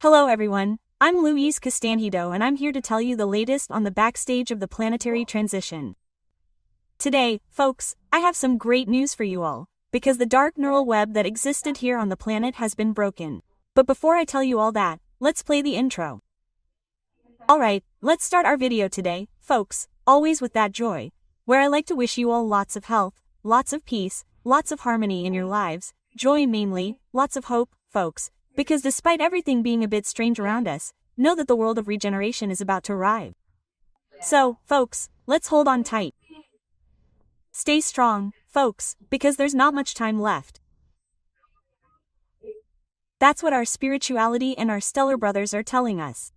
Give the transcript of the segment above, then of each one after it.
Hello everyone, I'm Louise Castanhedo and I'm here to tell you the latest on the backstage of the planetary transition. Today, folks, I have some great news for you all, because the dark neural web that existed here on the planet has been broken. But before I tell you all that, let's play the intro. Alright, let's start our video today, folks, always with that joy, where I like to wish you all lots of health, lots of peace, lots of harmony in your lives, joy mainly, lots of hope, folks. Because despite everything being a bit strange around us, know that the world of regeneration is about to arrive. So, folks, let's hold on tight. Stay strong, folks, because there's not much time left. That's what our spirituality and our stellar brothers are telling us.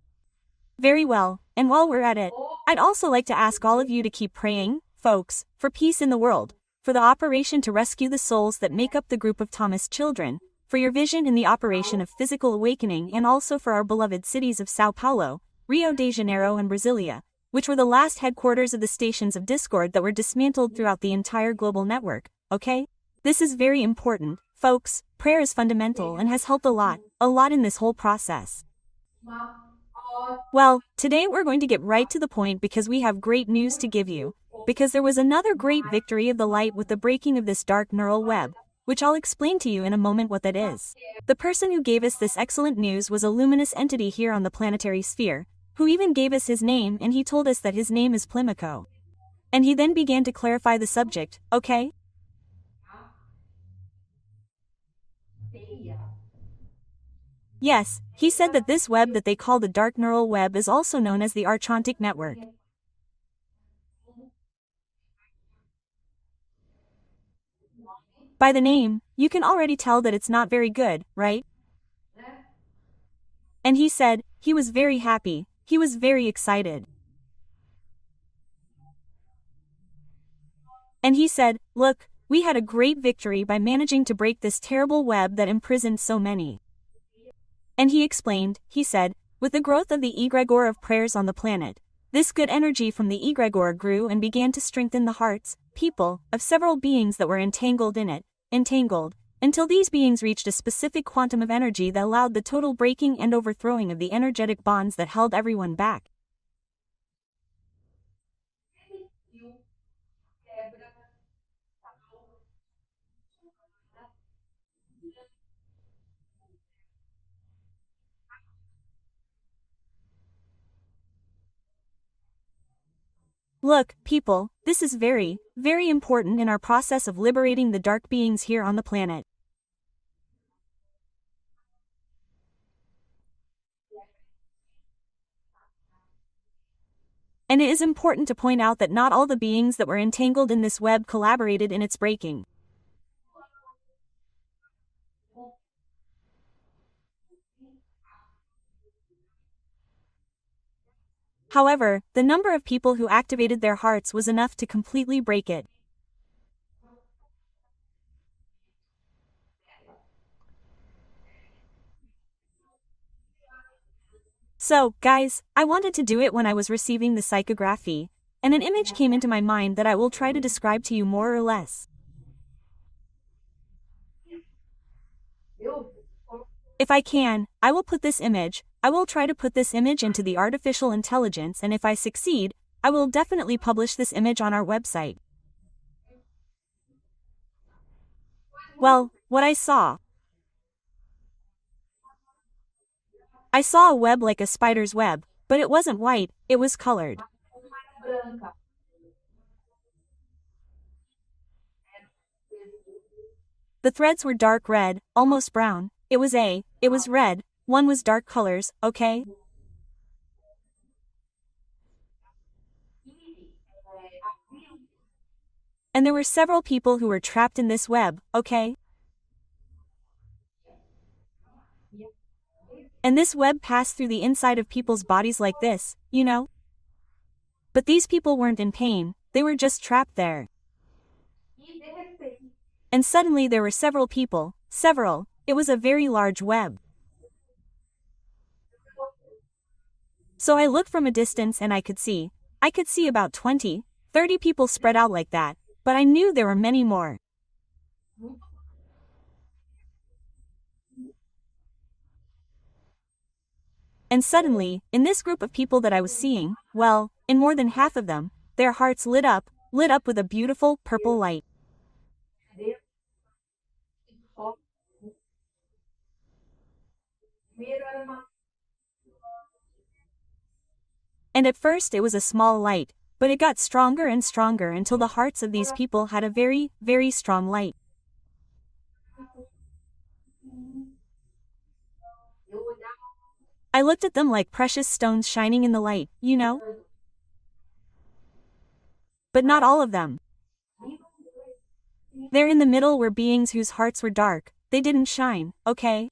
Very well, and while we're at it, I'd also like to ask all of you to keep praying, folks, for peace in the world, for the operation to rescue the souls that make up the group of Thomas children, for your vision in the operation of physical awakening, and also for our beloved cities of Sao Paulo, Rio de Janeiro and Brasilia, which were the last headquarters of the stations of discord that were dismantled throughout the entire global network, okay? This is very important, folks. Prayer is fundamental and has helped a lot in this whole process. Well, today we're going to get right to the point because we have great news to give you, because there was another great victory of the light with the breaking of this dark neural web, which I'll explain to you in a moment what that is. The person who gave us this excellent news was a luminous entity here on the planetary sphere, who even gave us his name, and he told us that his name is Plimico. And he then began to clarify the subject, okay? Yes, he said that this web that they call the dark neural web is also known as the Archontic network. By the name, you can already tell that it's not very good, right? And he said, he was very happy, he was very excited. And he said, look, we had a great victory by managing to break this terrible web that imprisoned so many. And he explained, he said, with the growth of the egregore of prayers on the planet, this good energy from the egregore grew and began to strengthen the hearts, people, of several beings that were entangled in it, until these beings reached a specific quantum of energy that allowed the total breaking and overthrowing of the energetic bonds that held everyone back. Look, people, this is very, very important in our process of liberating the dark beings here on the planet. And it is important to point out that not all the beings that were entangled in this web collaborated in its breaking. However, the number of people who activated their hearts was enough to completely break it. So, guys, I wanted to do it when I was receiving the psychography, and an image came into my mind that I will try to describe to you more or less. If I can, I will try to put this image into the artificial intelligence, and if I succeed, I will definitely publish this image on our website. Well, what I saw a web like a spider's web, but it wasn't white, it was colored. The threads were dark red, almost brown. It was red, one was dark colors, okay? And there were several people who were trapped in this web, okay? And this web passed through the inside of people's bodies like this, you know? But these people weren't in pain, they were just trapped there. And suddenly there were several people, it was a very large web. So I looked from a distance and I could see about 20, 30 people spread out like that, but I knew there were many more. And suddenly, in this group of people that I was seeing, well, in more than half of them, their hearts lit up with a beautiful purple light. And at first it was a small light, but it got stronger and stronger until the hearts of these people had a very, very strong light. I looked at them like precious stones shining in the light, you know? But not all of them. There in the middle were beings whose hearts were dark, they didn't shine, okay?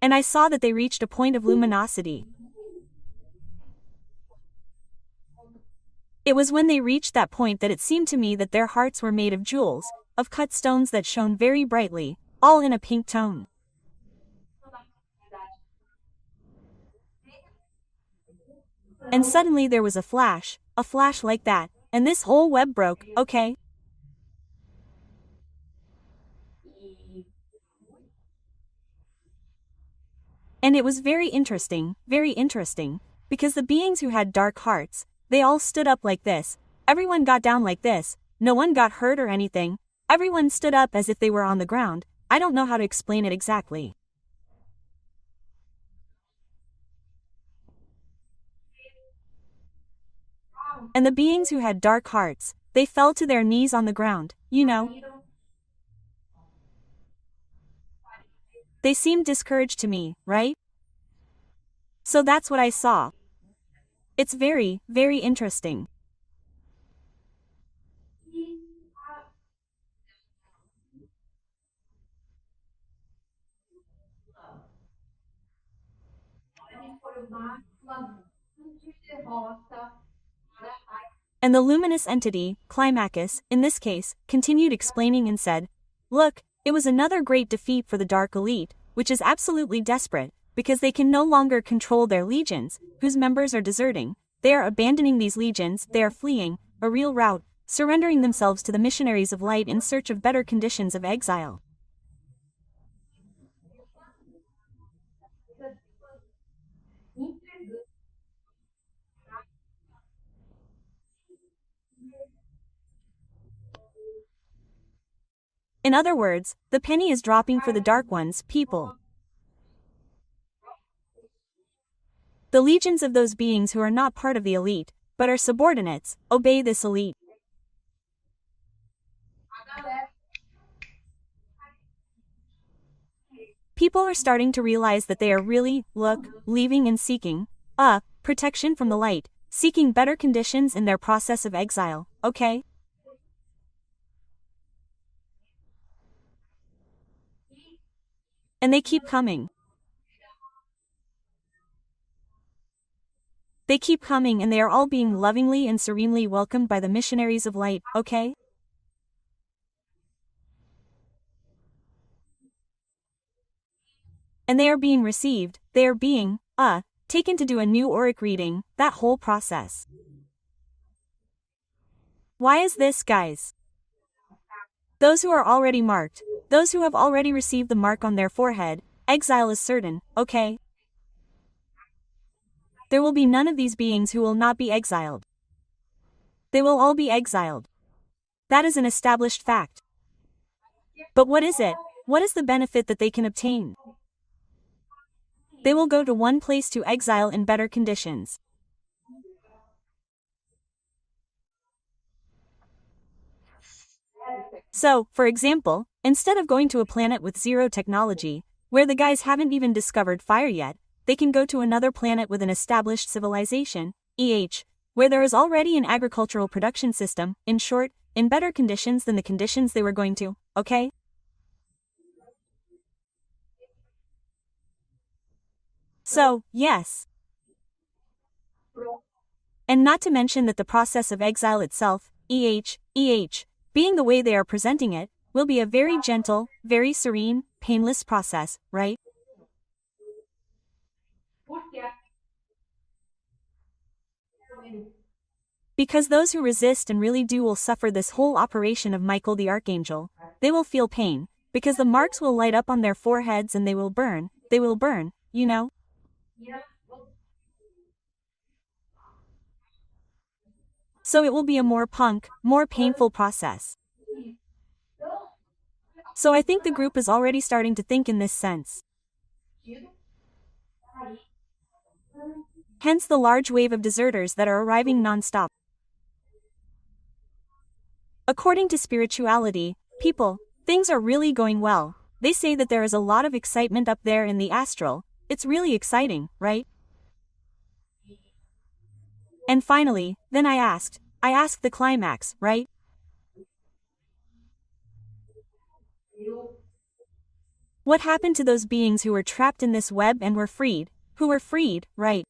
And I saw that they reached a point of luminosity. It was when they reached that point that it seemed to me that their hearts were made of jewels, of cut stones that shone very brightly, all in a pink tone. And suddenly there was a flash like that, and this whole web broke, okay? And it was very interesting, because the beings who had dark hearts, they all stood up like this, everyone got down like this, no one got hurt or anything, everyone stood up as if they were on the ground, I don't know how to explain it exactly. And the beings who had dark hearts, they fell to their knees on the ground, you know. They seemed discouraged to me, right? So that's what I saw. It's very, very interesting. And the luminous entity, Climacus, in this case, continued explaining and said, "Look, it was another great defeat for the Dark Elite, which is absolutely desperate, because they can no longer control their legions, whose members are deserting, they are abandoning these legions, they are fleeing, a real rout, surrendering themselves to the missionaries of light in search of better conditions of exile." In other words, the penny is dropping for the Dark Ones, people. The legions of those beings who are not part of the elite, but are subordinates, obey this elite. People are starting to realize that they are really, leaving and seeking, protection from the light, seeking better conditions in their process of exile, okay? And they keep coming. They keep coming and they are all being lovingly and serenely welcomed by the missionaries of light, okay? And they are being received, they are being, taken to do a new auric reading, that whole process. Why is this, guys? Those who are already marked, those who have already received the mark on their forehead, exile is certain, okay? There will be none of these beings who will not be exiled. They will all be exiled. That is an established fact. But what is it? What is the benefit that they can obtain? They will go to one place to exile in better conditions. So, for example, instead of going to a planet with zero technology, where the guys haven't even discovered fire yet, they can go to another planet with an established civilization, where there is already an agricultural production system, in short, in better conditions than the conditions they were going to, okay? So, yes. And not to mention that the process of exile itself, being the way they are presenting it, will be a very gentle, very serene, painless process, right? Because those who resist and really do will suffer this whole operation of Michael the Archangel. They will feel pain, because the marks will light up on their foreheads and they will burn, you know? So it will be a more painful process. So I think the group is already starting to think in this sense. Hence the large wave of deserters that are arriving non-stop. According to spirituality, people, things are really going well. They say that there is a lot of excitement up there in the astral. It's really exciting, right? And finally, then I asked the climax, right? What happened to those beings who were trapped in this web and were freed, right?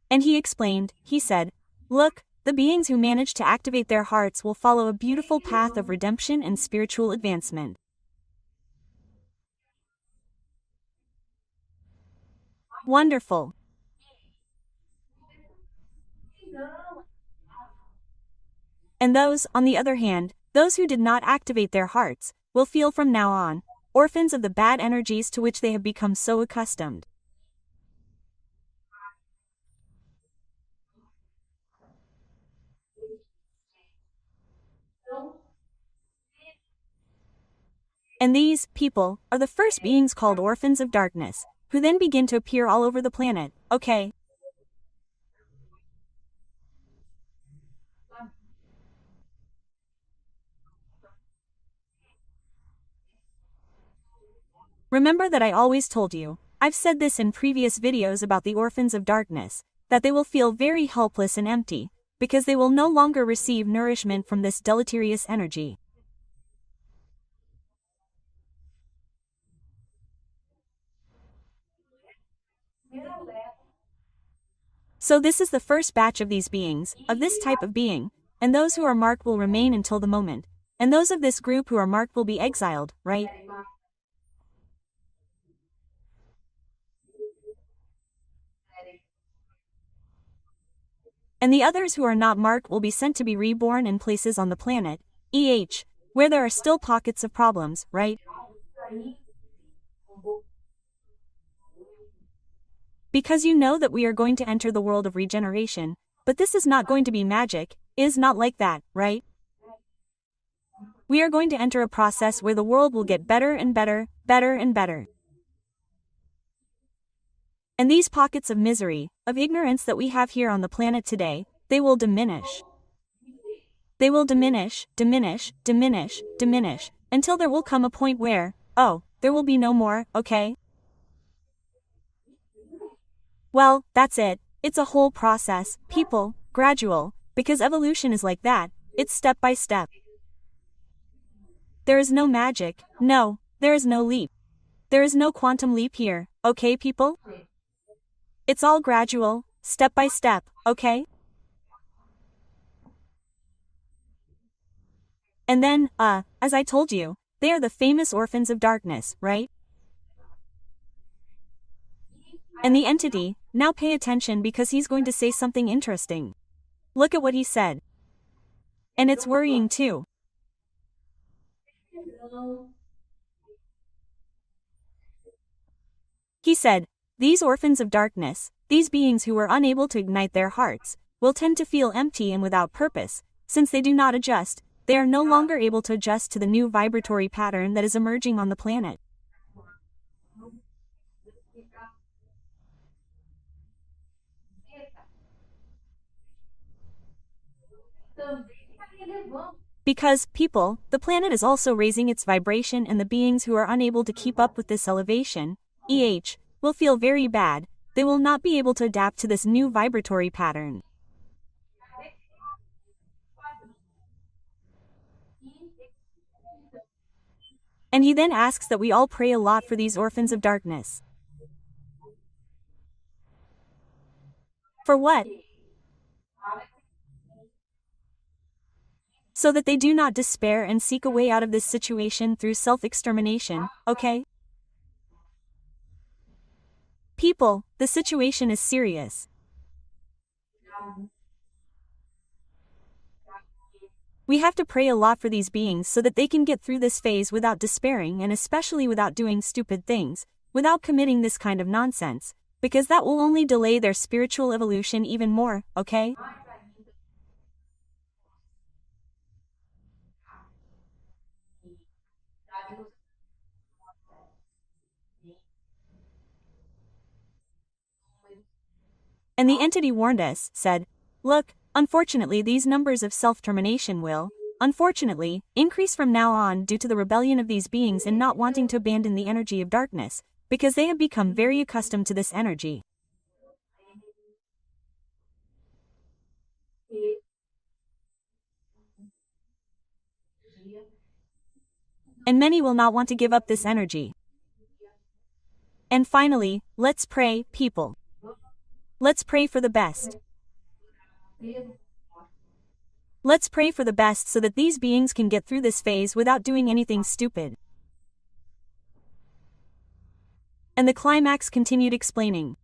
And he explained, he said, look, the beings who manage to activate their hearts will follow a beautiful path of redemption and spiritual advancement. Wonderful. And those, on the other hand, those who did not activate their hearts, will feel from now on, orphans of the bad energies to which they have become so accustomed. And these people are the first beings called orphans of darkness, who then begin to appear all over the planet, okay? Remember that I always told you, I've said this in previous videos about the orphans of darkness, that they will feel very helpless and empty, because they will no longer receive nourishment from this deleterious energy. So this is the first batch of these beings, of this type of being, and those who are marked will remain until the moment, and those of this group who are marked will be exiled, right? And the others who are not marked will be sent to be reborn in places on the planet, where there are still pockets of problems, right? Because you know that we are going to enter the world of regeneration, but this is not going to be magic, is not like that, right? We are going to enter a process where the world will get better and better, better and better. And these pockets of misery, of ignorance that we have here on the planet today, they will diminish. They will diminish, until there will come a point where, there will be no more, okay? Well, that's it. It's a whole process, people, gradual, because evolution is like that, it's step by step. There is no magic, no, there is no leap. There is no quantum leap here, okay people? It's all gradual, step by step, okay? And then, as I told you, they are the famous orphans of darkness, right? And the entity, now pay attention because he's going to say something interesting. Look at what he said. And it's worrying too. He said, these orphans of darkness, these beings who were unable to ignite their hearts, will tend to feel empty and without purpose, since they do not adjust, they are no longer able to adjust to the new vibratory pattern that is emerging on the planet. Because, people, the planet is also raising its vibration and the beings who are unable to keep up with this elevation, will feel very bad, they will not be able to adapt to this new vibratory pattern. And he then asks that we all pray a lot for these orphans of darkness. For what? So that they do not despair and seek a way out of this situation through self-extermination, okay? People, the situation is serious. We have to pray a lot for these beings so that they can get through this phase without despairing and especially without doing stupid things, without committing this kind of nonsense, because that will only delay their spiritual evolution even more, okay? And the entity warned us, said, "Look, unfortunately these numbers of self-termination will, unfortunately, increase from now on due to the rebellion of these beings in not wanting to abandon the energy of darkness, because they have become very accustomed to this energy. And many will not want to give up this energy. And finally, let's pray, people. Let's pray for the best. Let's pray for the best so that these beings can get through this phase without doing anything stupid." And the climax continued explaining.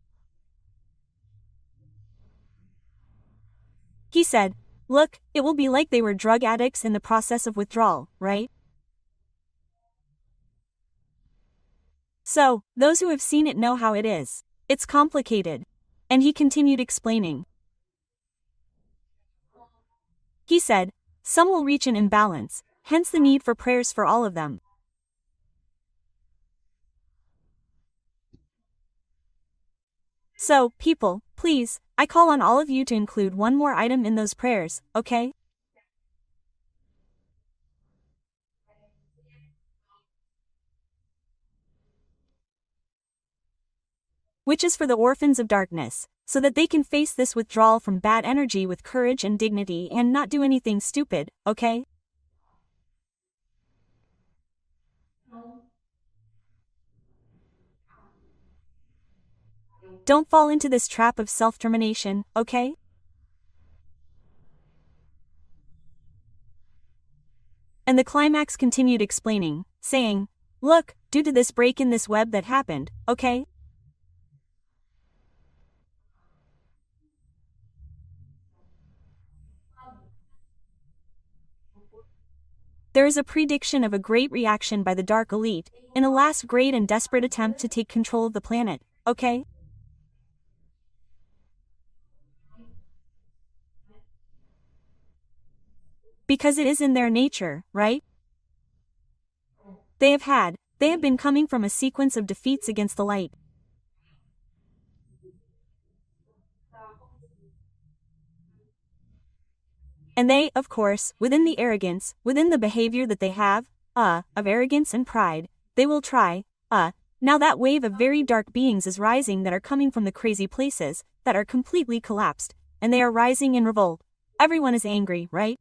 He said, "Look, it will be like they were drug addicts in the process of withdrawal, right? So, those who have seen it know how it is. It's complicated." And he continued explaining. He said, "Some will reach an imbalance, hence the need for prayers for all of them. So, people, please, I call on all of you to include one more item in those prayers, okay? Which is for the orphans of darkness, so that they can face this withdrawal from bad energy with courage and dignity and not do anything stupid, okay? Don't fall into this trap of self-termination, okay? And the climax continued explaining, saying, "Look, due to this break in this web that happened, okay? There is a prediction of a great reaction by the Dark Elite, in a last great and desperate attempt to take control of the planet, okay? Because it is in their nature, right? They have been coming from a sequence of defeats against the light. And they, of course, within the arrogance, within the behavior that they have, of arrogance and pride, they will try, now that wave of very dark beings is rising that are coming from the crazy places, that are completely collapsed, and they are rising in revolt. Everyone is angry, right?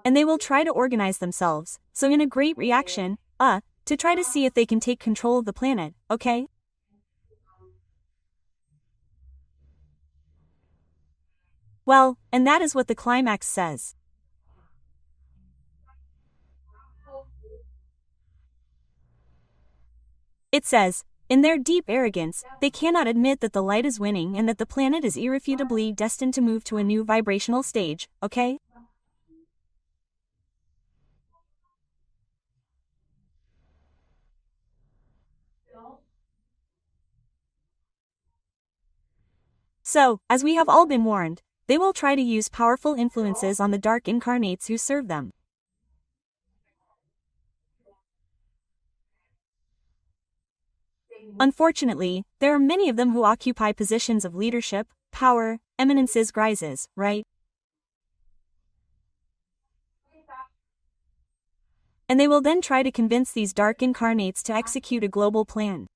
And they will try to organize themselves, so in a great reaction, to try to see if they can take control of the planet, okay? Well, and that is what the climax says. It says, in their deep arrogance, they cannot admit that the light is winning and that the planet is irrefutably destined to move to a new vibrational stage, okay? So, as we have all been warned, they will try to use powerful influences on the dark incarnates who serve them. Unfortunately, there are many of them who occupy positions of leadership, power, eminences grises, right? And they will then try to convince these dark incarnates to execute a global plan.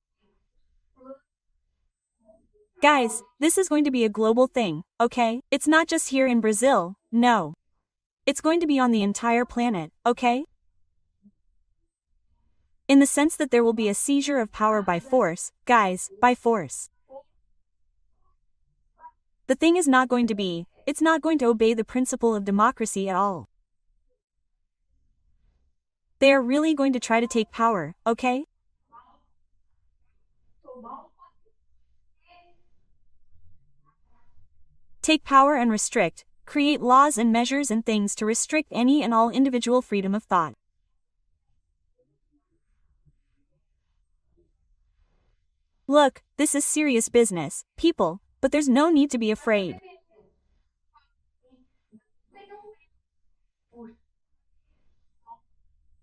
Guys, this is going to be a global thing, okay? It's not just here in Brazil, no. It's going to be on the entire planet, okay? In the sense that there will be a seizure of power by force, guys, by force. The thing is not going to be, it's not going to obey the principle of democracy at all. They are really going to try to take power, okay? Take power and restrict, create laws and measures and things to restrict any and all individual freedom of thought. Look, this is serious business, people, but there's no need to be afraid.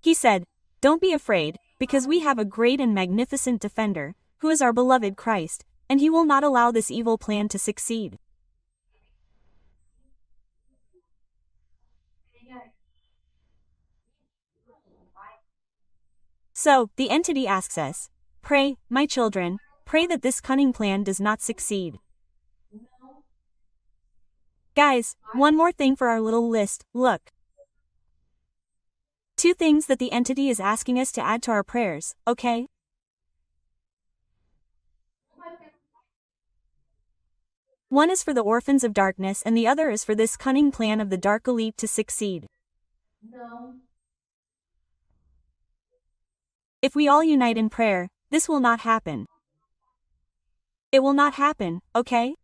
He said, don't be afraid, because we have a great and magnificent defender, who is our beloved Christ, and he will not allow this evil plan to succeed. So, the entity asks us, pray, my children, pray that this cunning plan does not succeed. Guys, one more thing for our little list, look. 2 things that the entity is asking us to add to our prayers, okay? One is for the orphans of darkness and the other is for this cunning plan of the dark elite to succeed. If we all unite in prayer, this will not happen. It will not happen, okay?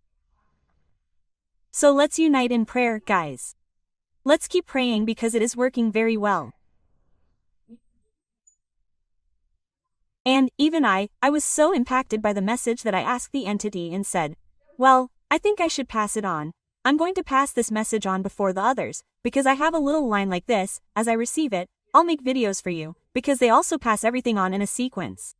So let's unite in prayer, guys. Let's keep praying because it is working very well. And, even I was so impacted by the message that I asked the entity and said, well, I think I should pass it on. I'm going to pass this message on before the others, because I have a little line like this, as I receive it, I'll make videos for you, because they also pass everything on in a sequence.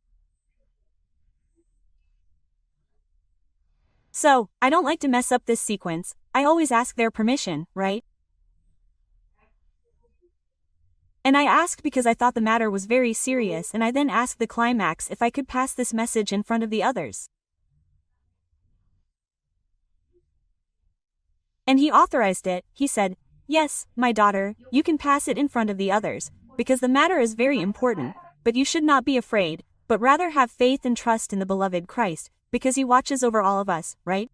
So, I don't like to mess up this sequence, I always ask their permission, right? And I asked because I thought the matter was very serious and I then asked the climax if I could pass this message in front of the others. And he authorized it, he said, yes, my daughter, you can pass it in front of the others, because the matter is very important, but you should not be afraid, but rather have faith and trust in the beloved Christ, because he watches over all of us, right?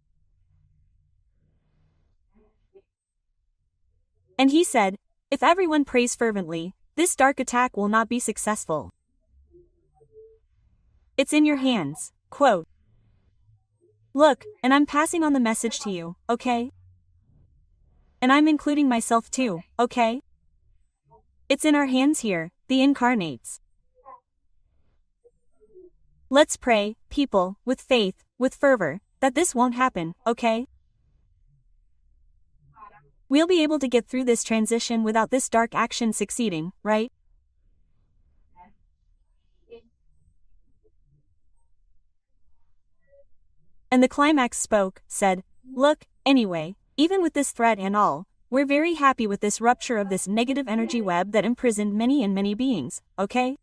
And he said, if everyone prays fervently, this dark attack will not be successful. It's in your hands, quote. Look, and I'm passing on the message to you, okay? And I'm including myself too, okay? It's in our hands here, the incarnates. Let's pray, people, with faith, with fervor, that this won't happen, okay? We'll be able to get through this transition without this dark action succeeding, right? And the climax spoke, said, look, anyway, even with this threat and all, we're very happy with this rupture of this negative energy web that imprisoned many and many beings, okay?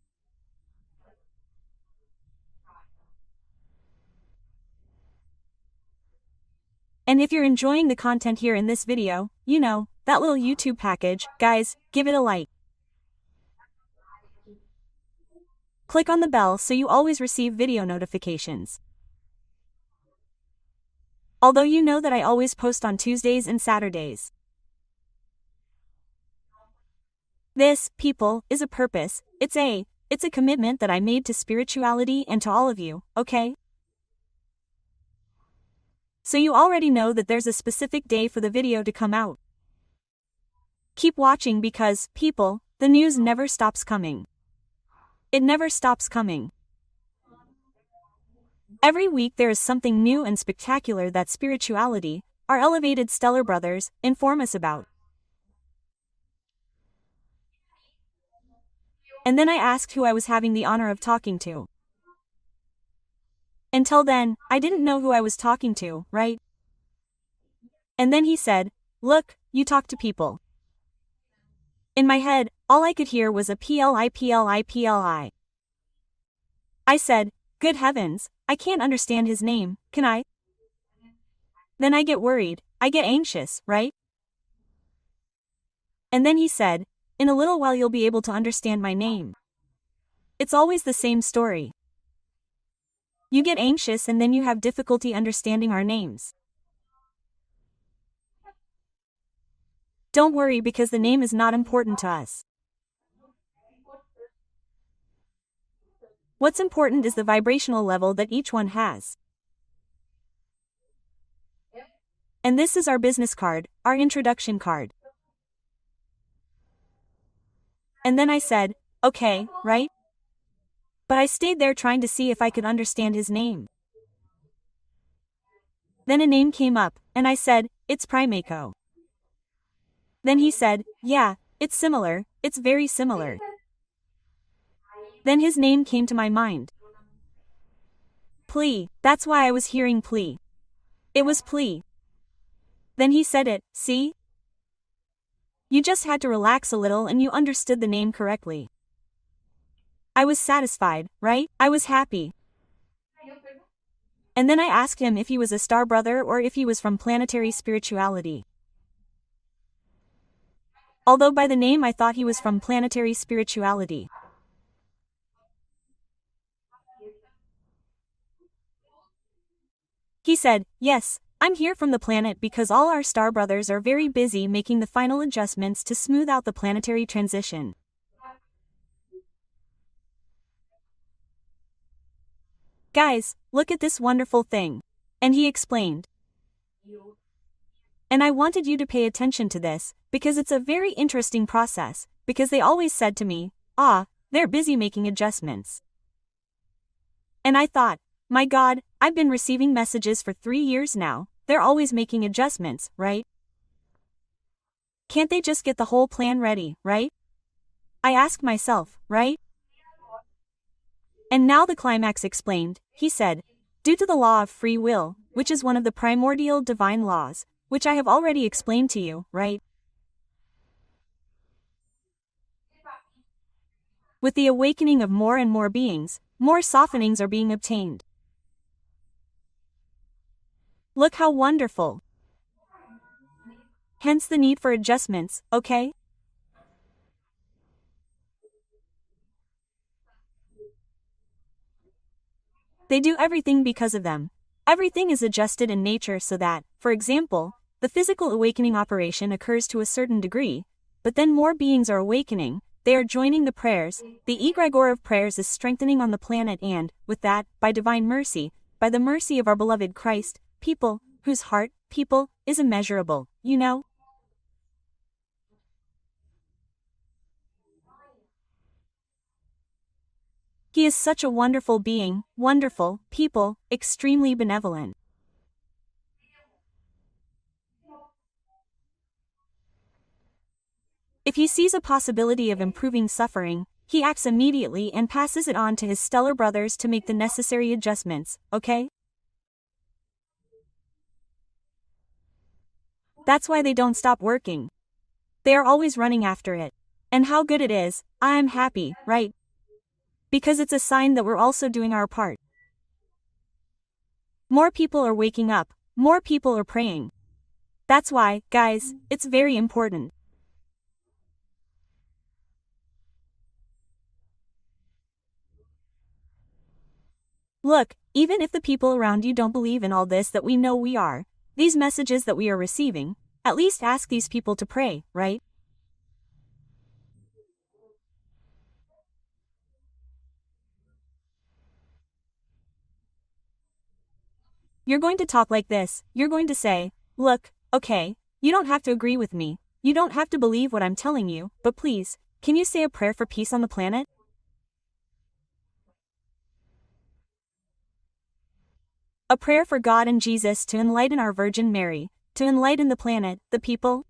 And if you're enjoying the content here in this video, you know, that little YouTube package, guys, give it a like. Click on the bell so you always receive video notifications. Although you know that I always post on Tuesdays and Saturdays. This, people, is a purpose, it's a commitment that I made to spirituality and to all of you, okay? So you already know that there's a specific day for the video to come out. Keep watching because, people, the news never stops coming. It never stops coming. Every week there is something new and spectacular that spirituality, our elevated stellar brothers, inform us about. And then I asked who I was having the honor of talking to. Until then, I didn't know who I was talking to, right? And then he said, look, you talk to people. In my head, all I could hear was a PLI. I said, good heavens, I can't understand his name, can I? Then I get worried, I get anxious, right? And then he said, in a little while you'll be able to understand my name. It's always the same story. You get anxious and then you have difficulty understanding our names. Don't worry because the name is not important to us. What's important is the vibrational level that each one has. And this is our business card, our introduction card. And then I said, okay, right? But I stayed there trying to see if I could understand his name. Then a name came up, and I said, it's Primaco. Then he said, yeah, it's similar, it's very similar. Then his name came to my mind. Plea, that's why I was hearing plea. It was plea. Then he said it, see? You just had to relax a little and you understood the name correctly. I was satisfied, right? I was happy. And then I asked him if he was a star brother or if he was from planetary spirituality. Although by the name I thought he was from planetary spirituality. He said, yes, I'm here from the planet because all our star brothers are very busy making the final adjustments to smooth out the planetary transition. Guys, look at this wonderful thing. And he explained. And I wanted you to pay attention to this, because it's a very interesting process, because they always said to me, they're busy making adjustments. And I thought, my God, I've been receiving messages for 3 years now, they're always making adjustments, right? Can't they just get the whole plan ready, right? I asked myself, right? And now the climax explained, he said, due to the law of free will, which is one of the primordial divine laws, which I have already explained to you, right? With the awakening of more and more beings, more softenings are being obtained. Look how wonderful. Hence the need for adjustments, okay? They do everything because of them. Everything is adjusted in nature so that, for example, the physical awakening operation occurs to a certain degree, but then more beings are awakening, they are joining the prayers, the egregore of prayers is strengthening on the planet and, with that, by divine mercy, by the mercy of our beloved Christ, people, whose heart, people, is immeasurable, you know? He is such a wonderful being, wonderful, people, extremely benevolent. If he sees a possibility of improving suffering, he acts immediately and passes it on to his stellar brothers to make the necessary adjustments, okay? That's why they don't stop working. They are always running after it. And how good it is, I'm happy, right? Because it's a sign that we're also doing our part. More people are waking up, more people are praying. That's why, guys, it's very important. Look, even if the people around you don't believe in all this that we know we are, these messages that we are receiving, at least ask these people to pray, right? You're going to talk like this, you're going to say, look, okay, you don't have to agree with me, you don't have to believe what I'm telling you, but please, can you say a prayer for peace on the planet? A prayer for God and Jesus to enlighten our Virgin Mary, to enlighten the planet, the people?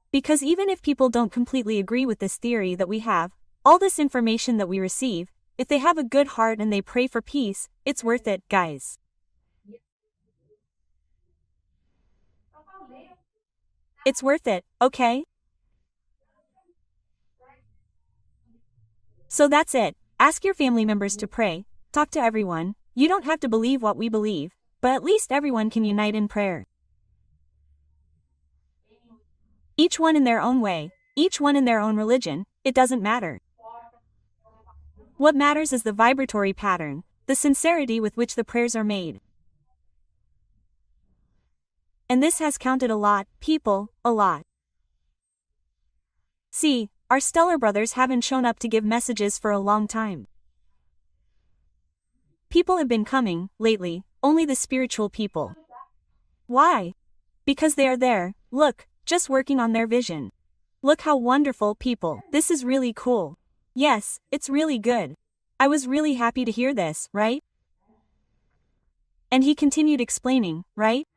Because even if people don't completely agree with this theory that we have, all this information that we receive, if they have a good heart and they pray for peace, it's worth it, guys. It's worth it, okay? So that's it. Ask your family members to pray, talk to everyone. You don't have to believe what we believe, but at least everyone can unite in prayer. Each one in their own way, each one in their own religion, it doesn't matter. What matters is the vibratory pattern, the sincerity with which the prayers are made. And this has counted a lot, people, a lot. See, our stellar brothers haven't shown up to give messages for a long time. People have been coming, lately, only the spiritual people. Why? Because they are there, look, just working on their vision. Look how wonderful, people, this is really cool. Yes, it's really good. I was really happy to hear this, right? And he continued explaining, right?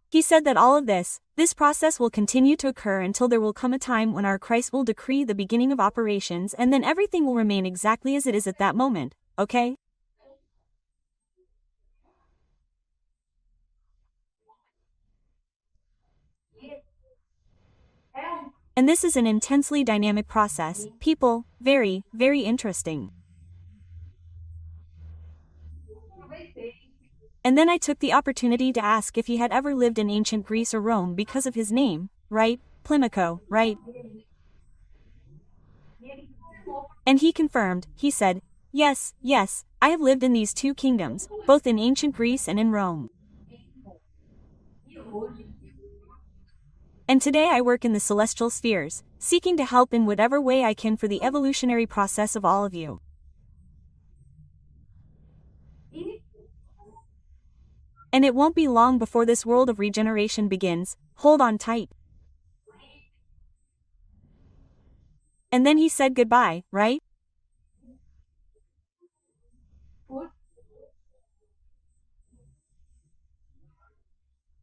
He said that all of this process will continue to occur until there will come a time when our Christ will decree the beginning of operations, and then everything will remain exactly as it is at that moment, okay? And this is an intensely dynamic process, people, very, very interesting. And then I took the opportunity to ask if he had ever lived in ancient Greece or Rome because of his name, right? Plimico, right? And he confirmed, he said, yes, yes, I have lived in these two kingdoms, both in ancient Greece and in Rome. And today I work in the celestial spheres, seeking to help in whatever way I can for the evolutionary process of all of you. And it won't be long before this world of regeneration begins, hold on tight. And then he said goodbye, right?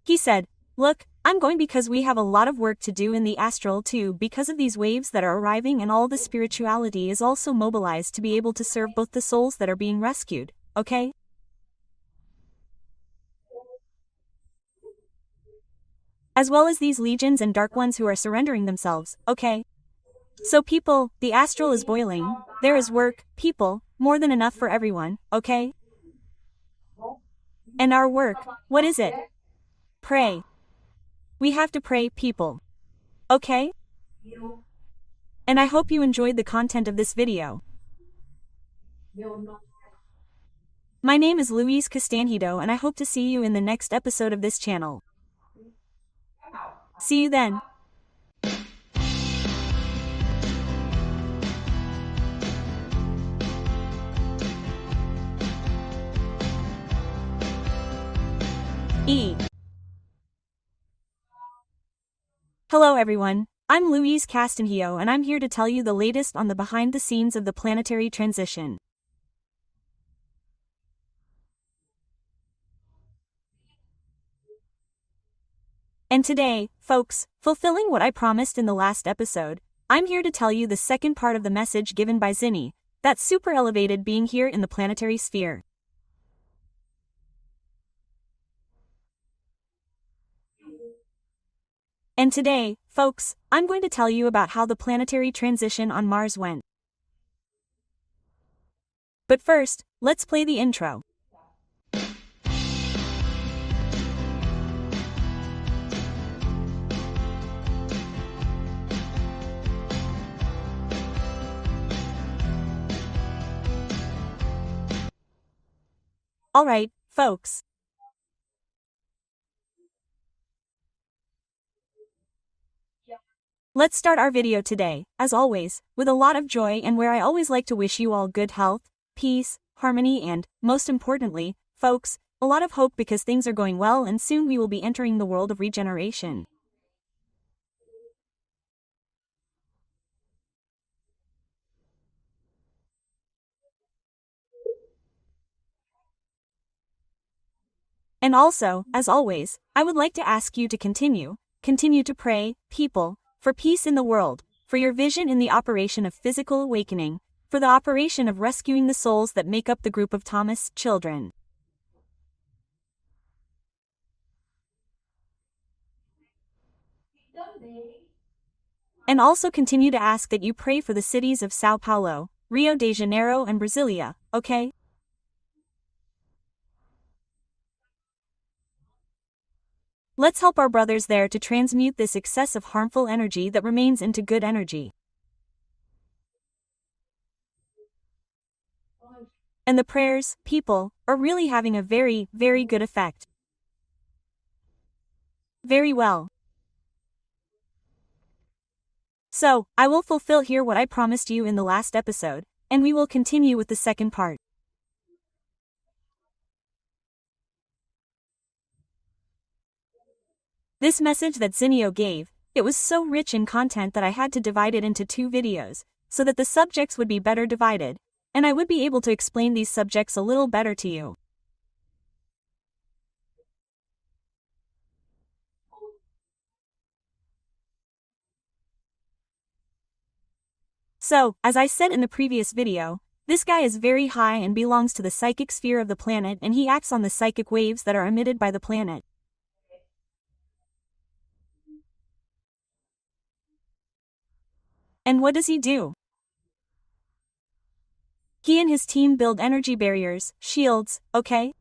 He said, look, I'm going because we have a lot of work to do in the astral too because of these waves that are arriving, and all the spirituality is also mobilized to be able to serve both the souls that are being rescued, okay? As well as these legions and dark ones who are surrendering themselves, okay? So people, the astral is boiling, there is work, people, more than enough for everyone, okay? And our work, what is it? Pray. We have to pray, people. Okay? And I hope you enjoyed the content of this video. My name is Louise Castanhedo, and I hope to see you in the next episode of this channel. See you then. Hello everyone, I'm Louise Castanhedo, and I'm here to tell you the latest on the behind the scenes of the planetary transition. And today, folks, fulfilling what I promised in the last episode, I'm here to tell you the second part of the message given by Zinni, that super elevated being here in the planetary sphere. And today, folks, I'm going to tell you about how the planetary transition on Mars went. But first, let's play the intro. Alright, folks. Let's start our video today, as always, with a lot of joy, and where I always like to wish you all good health, peace, harmony, and, most importantly, folks, a lot of hope, because things are going well and soon we will be entering the world of regeneration. And also, as always, I would like to ask you to continue to pray, people, for peace in the world, for your vision in the operation of physical awakening, for the operation of rescuing the souls that make up the group of Thomas' children. And also continue to ask that you pray for the cities of Sao Paulo, Rio de Janeiro, and Brasilia, okay? Let's help our brothers there to transmute this excessive harmful energy that remains into good energy. And the prayers, people, are really having a very, very good effect. Very well. So, I will fulfill here what I promised you in the last episode, and we will continue with the second part. This message that Zinio gave, it was so rich in content that I had to divide it into 2 videos, so that the subjects would be better divided, and I would be able to explain these subjects a little better to you. So, as I said in the previous video, this guy is very high and belongs to the psychic sphere of the planet, and he acts on the psychic waves that are emitted by the planet. And what does he do? He and his team build energy barriers, shields, okay?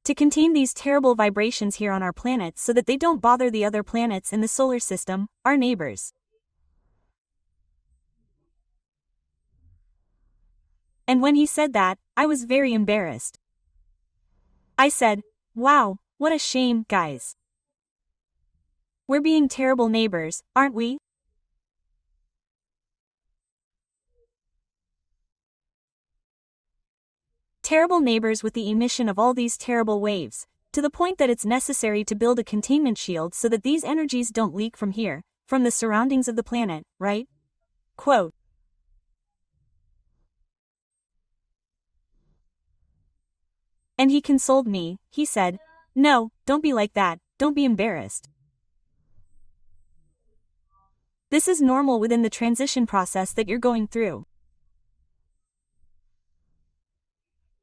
To contain these terrible vibrations here on our planet so that they don't bother the other planets in the solar system, our neighbors. And when he said that, I was very embarrassed. I said, wow, what a shame, guys. We're being terrible neighbors, aren't we? Terrible neighbors with the emission of all these terrible waves, to the point that it's necessary to build a containment shield so that these energies don't leak from here, from the surroundings of the planet, right? Quote. And he consoled me, he said, no, don't be like that, don't be embarrassed. This is normal within the transition process that you're going through.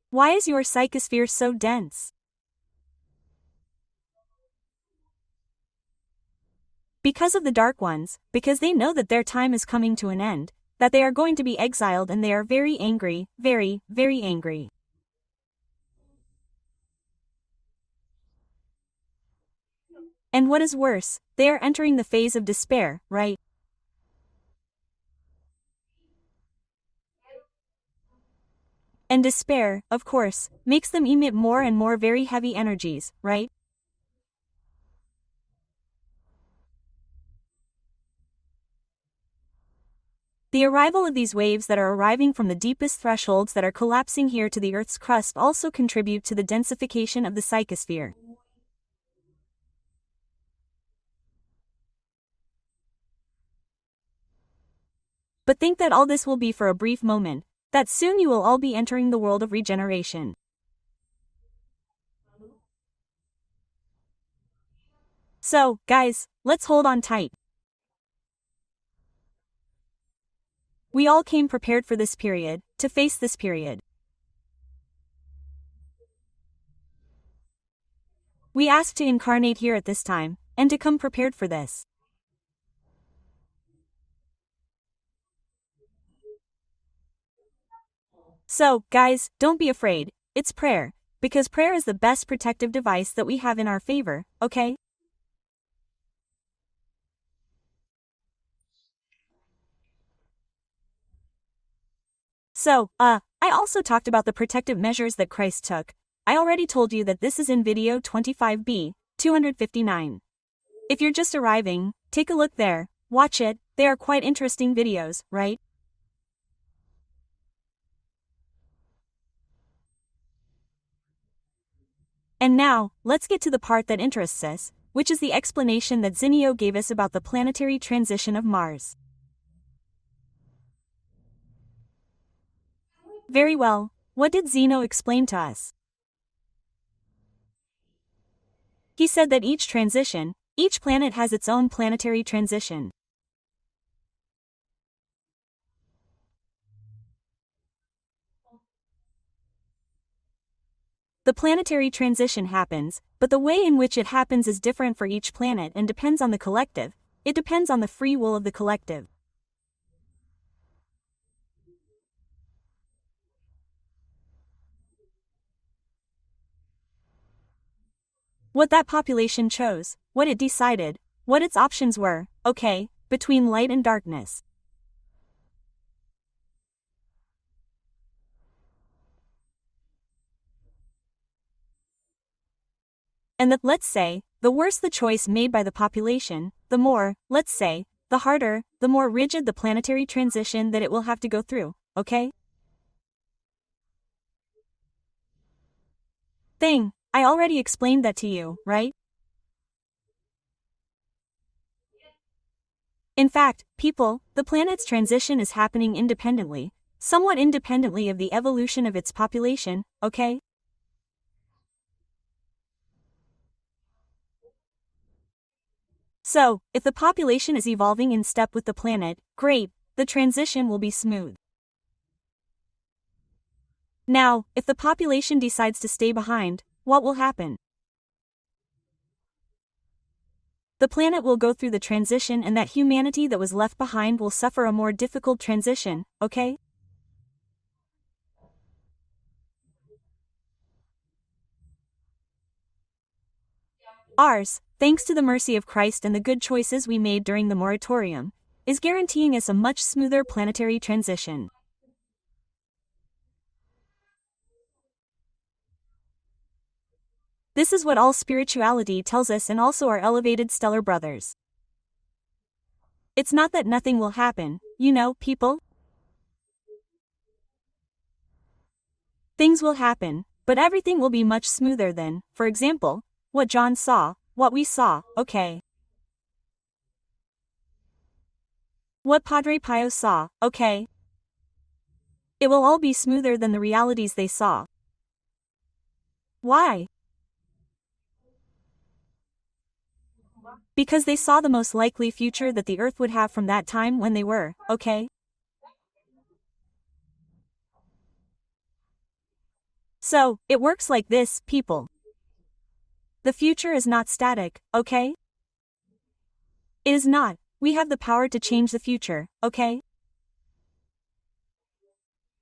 Why is your psychosphere so dense? Because of the dark ones, because they know that their time is coming to an end, that they are going to be exiled, and they are very angry, very, very angry. And what is worse, they are entering the phase of despair, right? And despair, of course, makes them emit more and more very heavy energies, right? The arrival of these waves that are arriving from the deepest thresholds that are collapsing here to the Earth's crust also contribute to the densification of the psychosphere. But think that all this will be for a brief moment, that soon you will all be entering the world of regeneration. So, guys, let's hold on tight. We all came prepared for this period, to face this period. We asked to incarnate here at this time, and to come prepared for this. So, guys, don't be afraid, it's prayer, because prayer is the best protective device that we have in our favor, okay? So, I also talked about the protective measures that Christ took. I already told you that this is in video 25b, 259. If you're just arriving, take a look there, watch it, they are quite interesting videos, right? And now, let's get to the part that interests us, which is the explanation that Zinio gave us about the planetary transition of Mars. Very well, what did Zeno explain to us? He said that each transition, each planet has its own planetary transition. The planetary transition happens, but the way in which it happens is different for each planet and depends on the collective. It depends on the free will of the collective. What that population chose, what it decided, what its options were, okay, between light and darkness. And let's say, the worse the choice made by the population, the more, let's say, the harder, the more rigid the planetary transition that it will have to go through, okay? I already explained that to you, right? In fact, people, the planet's transition is happening independently, somewhat independently of the evolution of its population, okay? So, if the population is evolving in step with the planet, great, the transition will be smooth. Now, if the population decides to stay behind, what will happen? The planet will go through the transition and that humanity that was left behind will suffer a more difficult transition, okay? Ours, thanks to the mercy of Christ and the good choices we made during the moratorium, is guaranteeing us a much smoother planetary transition. This is what all spirituality tells us and also our elevated stellar brothers. It's not that nothing will happen, you know, people. Things will happen, but everything will be much smoother than, for example, what John saw, what we saw, okay? What Padre Pio saw, okay? It will all be smoother than the realities they saw. Why? Because they saw the most likely future that the Earth would have from that time when they were, okay? So, it works like this, people. The future is not static, okay? It is not. We have the power to change the future, okay?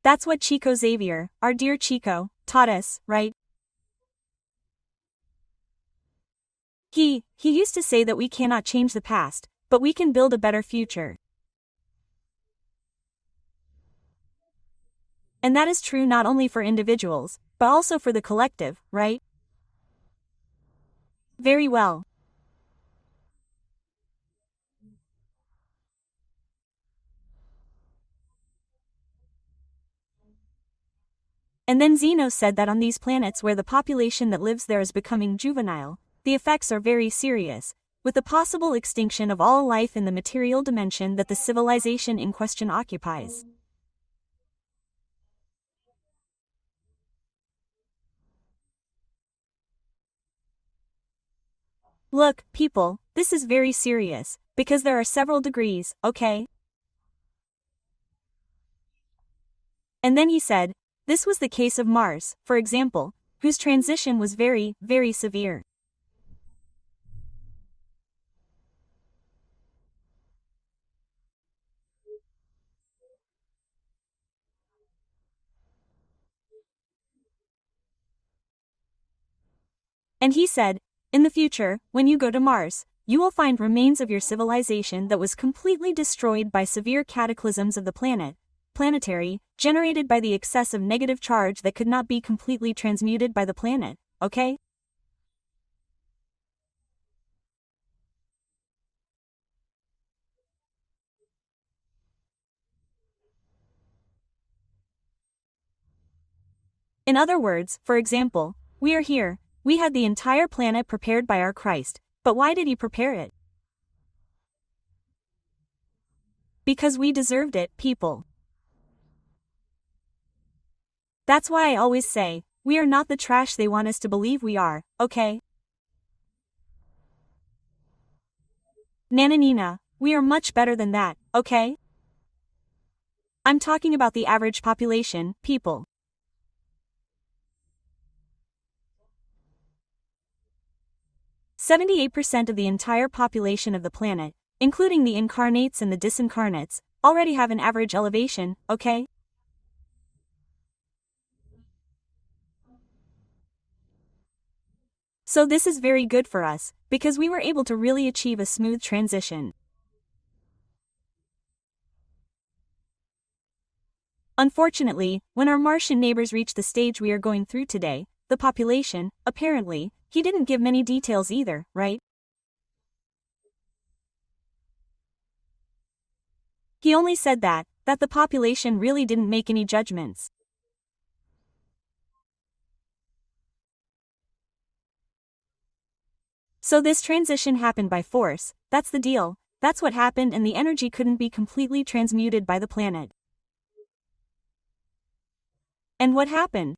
That's what Chico Xavier, our dear Chico, taught us, right? He used to say that we cannot change the past, but we can build a better future. And that is true not only for individuals, but also for the collective, right? Very well. And then Zeno said that on these planets where the population that lives there is becoming juvenile, the effects are very serious, with the possible extinction of all life in the material dimension that the civilization in question occupies. Look, people, this is very serious, because there are several degrees, okay? And then he said, this was the case of Mars, for example, whose transition was very, very severe. And he said, in the future, when you go to Mars, you will find remains of your civilization that was completely destroyed by severe cataclysms of the planetary, generated by the excess of negative charge that could not be completely transmuted by the planet, okay? In other words, for example, we are here, we had the entire planet prepared by our Christ, but why did he prepare it? Because we deserved it, people. That's why I always say, we are not the trash they want us to believe we are, okay? Nananina, we are much better than that, okay? I'm talking about the average population, people. 78% of the entire population of the planet, including the incarnates and the disincarnates, already have an average elevation, okay? So this is very good for us, because we were able to really achieve a smooth transition. Unfortunately, when our Martian neighbors reached the stage we are going through today, the population, apparently, he didn't give many details either, right? He only said that the population really didn't make any judgments. So this transition happened by force, that's the deal, that's what happened, and the energy couldn't be completely transmuted by the planet. And what happened?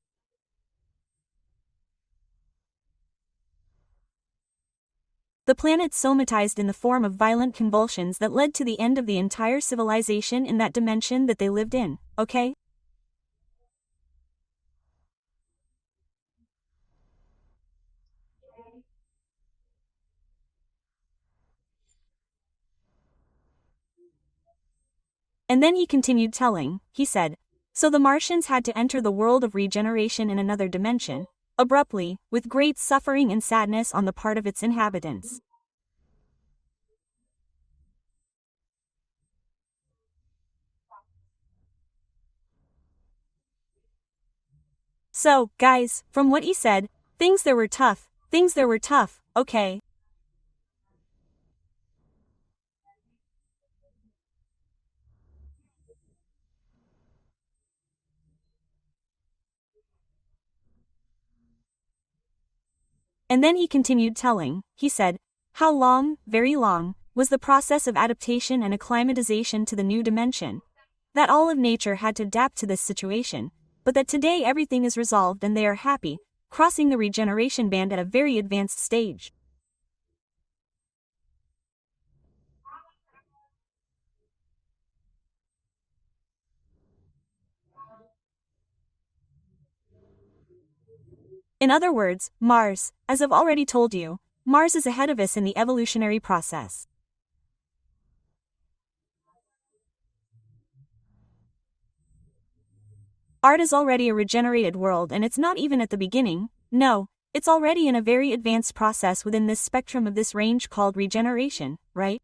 The planet somatized in the form of violent convulsions that led to the end of the entire civilization in that dimension that they lived in, okay? And then he continued telling, he said, so the Martians had to enter the world of regeneration in another dimension, abruptly, with great suffering and sadness on the part of its inhabitants. So, guys, from what he said, things there were tough, okay? And then he continued telling, he said, how long, very long, was the process of adaptation and acclimatization to the new dimension? That all of nature had to adapt to this situation, but that today everything is resolved and they are happy, crossing the regeneration band at a very advanced stage. In other words, Mars, as I've already told you, Mars is ahead of us in the evolutionary process. Art is already a regenerated world, and it's not even at the beginning, no, it's already in a very advanced process within this spectrum of this range called regeneration, right?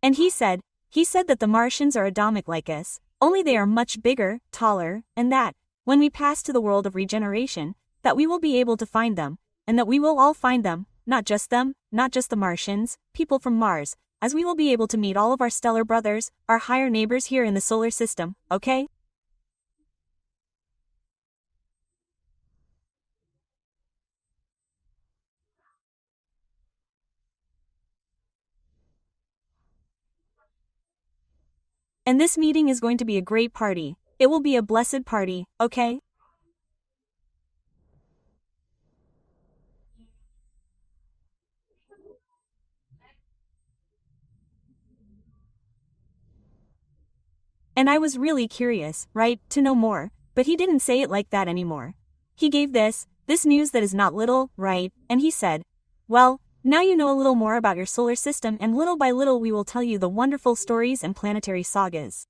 And he said that the Martians are Adamic like us, only they are much bigger, taller, and that, when we pass to the world of regeneration, that we will be able to find them, and that we will all find them, not just the Martians, people from Mars, as we will be able to meet all of our stellar brothers, our higher neighbors here in the solar system, okay? And this meeting is going to be a great party, it will be a blessed party, okay? And I was really curious, right, to know more, but he didn't say it like that anymore. He gave this news that is not little, right, and he said, well, now you know a little more about your solar system, and little by little we will tell you the wonderful stories and planetary sagas.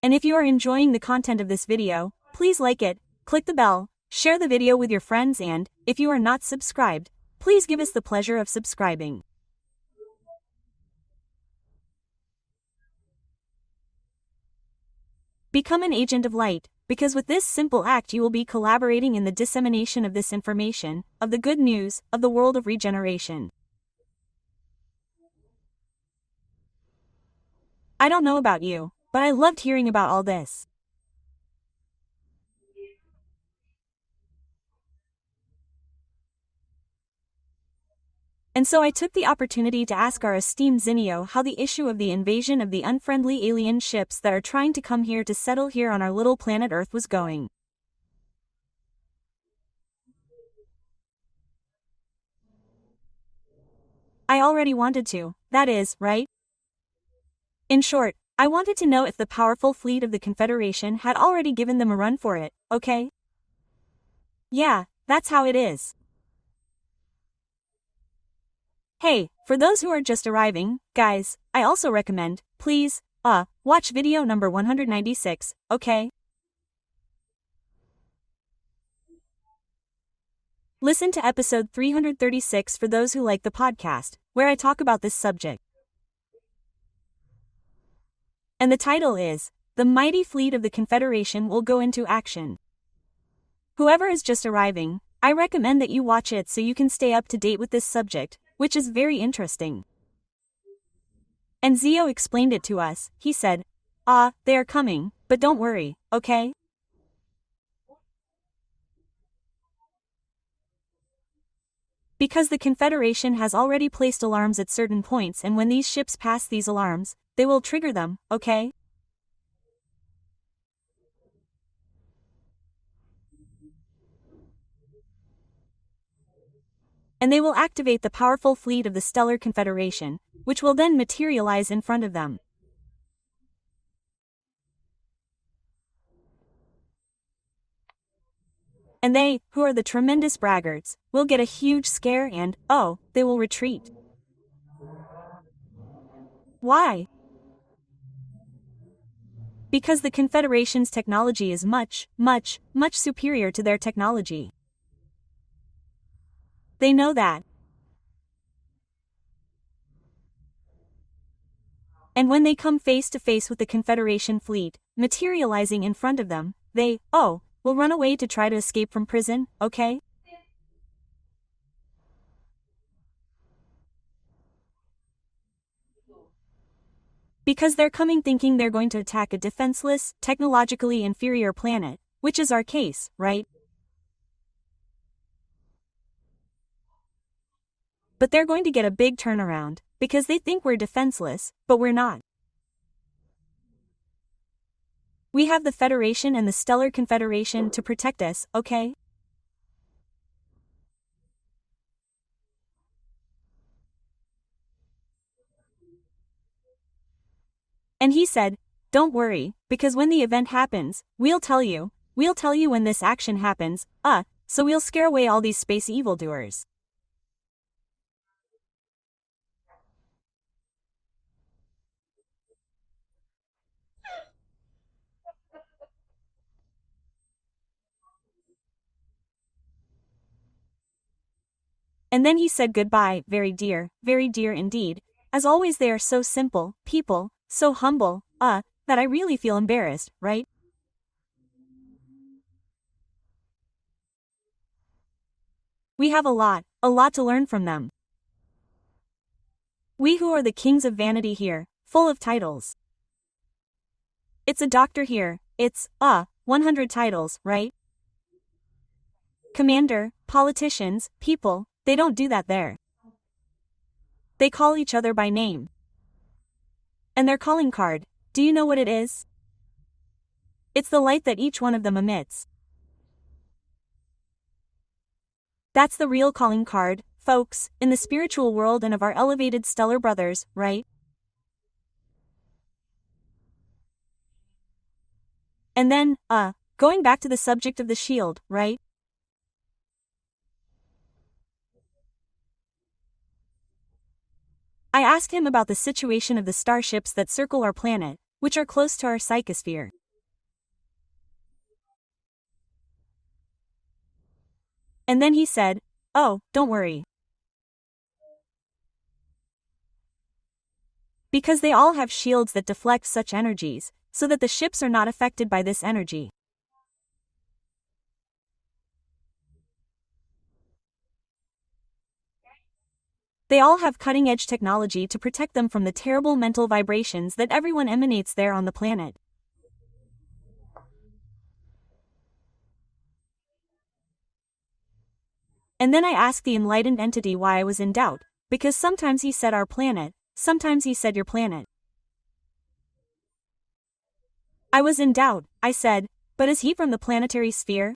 And if you are enjoying the content of this video, please like it, click the bell, share the video with your friends, and, if you are not subscribed, please give us the pleasure of subscribing. Become an agent of light, because with this simple act you will be collaborating in the dissemination of this information, of the good news, of the world of regeneration. I don't know about you, but I loved hearing about all this. And so I took the opportunity to ask our esteemed Zinio how the issue of the invasion of the unfriendly alien ships that are trying to come here to settle here on our little planet Earth was going. I already wanted to, that is, right? In short, I wanted to know if the powerful fleet of the Confederation had already given them a run for it, okay? Yeah, That's how it is. Hey, for those who are just arriving, guys, I also recommend, please, watch video number 196, okay? Listen to episode 336 for those who like the podcast, where I talk about this subject. And the title is, The Mighty Fleet of the Confederation Will Go Into Action. Whoever is just arriving, I recommend that you watch it so you can stay up to date with this subject, which is very interesting. And Zio explained it to us. He said, they are coming, but don't worry, okay? Because the Confederation has already placed alarms at certain points, and when these ships pass these alarms, they will trigger them, okay? And they will activate the powerful fleet of the Stellar Confederation, which will then materialize in front of them. And they, who are the tremendous braggarts, will get a huge scare and, they will retreat. Why? Because the Confederation's technology is much, much, much superior to their technology. They know that. And when they come face to face with the Confederation fleet, materializing in front of them, they, will run away to try to escape from prison, okay? Because they're coming thinking they're going to attack a defenseless, technologically inferior planet, which is our case, right? But they're going to get a big turnaround, because they think we're defenseless, but we're not. We have the Federation and the Stellar Confederation to protect us, okay? And he said, don't worry, because when the event happens, we'll tell you when this action happens, so we'll scare away all these space evildoers. And then he said goodbye, very dear indeed. As always, they are so simple, people, so humble, that I really feel embarrassed, right? We have a lot to learn from them. We who are the kings of vanity here, full of titles. It's a doctor here, it's, 100 titles, right? Commander, politicians, people, they don't do that there. They call each other by name. And their calling card, do you know what it is? It's the light that each one of them emits. That's the real calling card, folks, in the spiritual world and of our elevated stellar brothers, right? And then, going back to the subject of the shield, right? I asked him about the situation of the starships that circle our planet, which are close to our psychosphere. And then he said, don't worry. Because they all have shields that deflect such energies, so that the ships are not affected by this energy. They all have cutting-edge technology to protect them from the terrible mental vibrations that everyone emanates there on the planet. And then I asked the enlightened entity why I was in doubt, because sometimes he said our planet, sometimes he said your planet. I was in doubt, I said, but is he from the planetary sphere?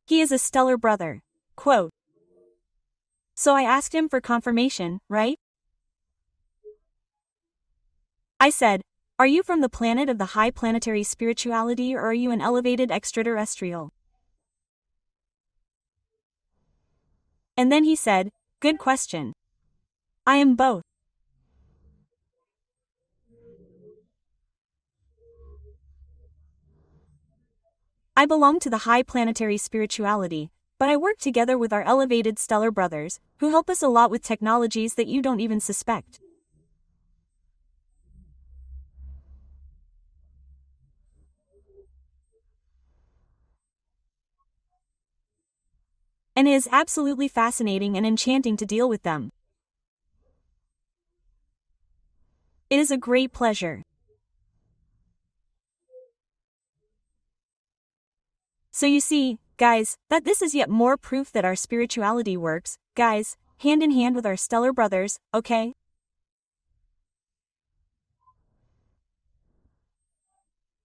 He is a stellar brother. Quote. So I asked him for confirmation, right? I said, are you from the planet of the high planetary spirituality, or are you an elevated extraterrestrial? And then he said, "Good question. I am both." I belong to the high planetary spirituality, but I work together with our elevated stellar brothers, who help us a lot with technologies that you don't even suspect. And it is absolutely fascinating and enchanting to deal with them. It is a great pleasure. So you see, guys, that this is yet more proof that our spirituality works, guys, hand in hand with our stellar brothers, okay?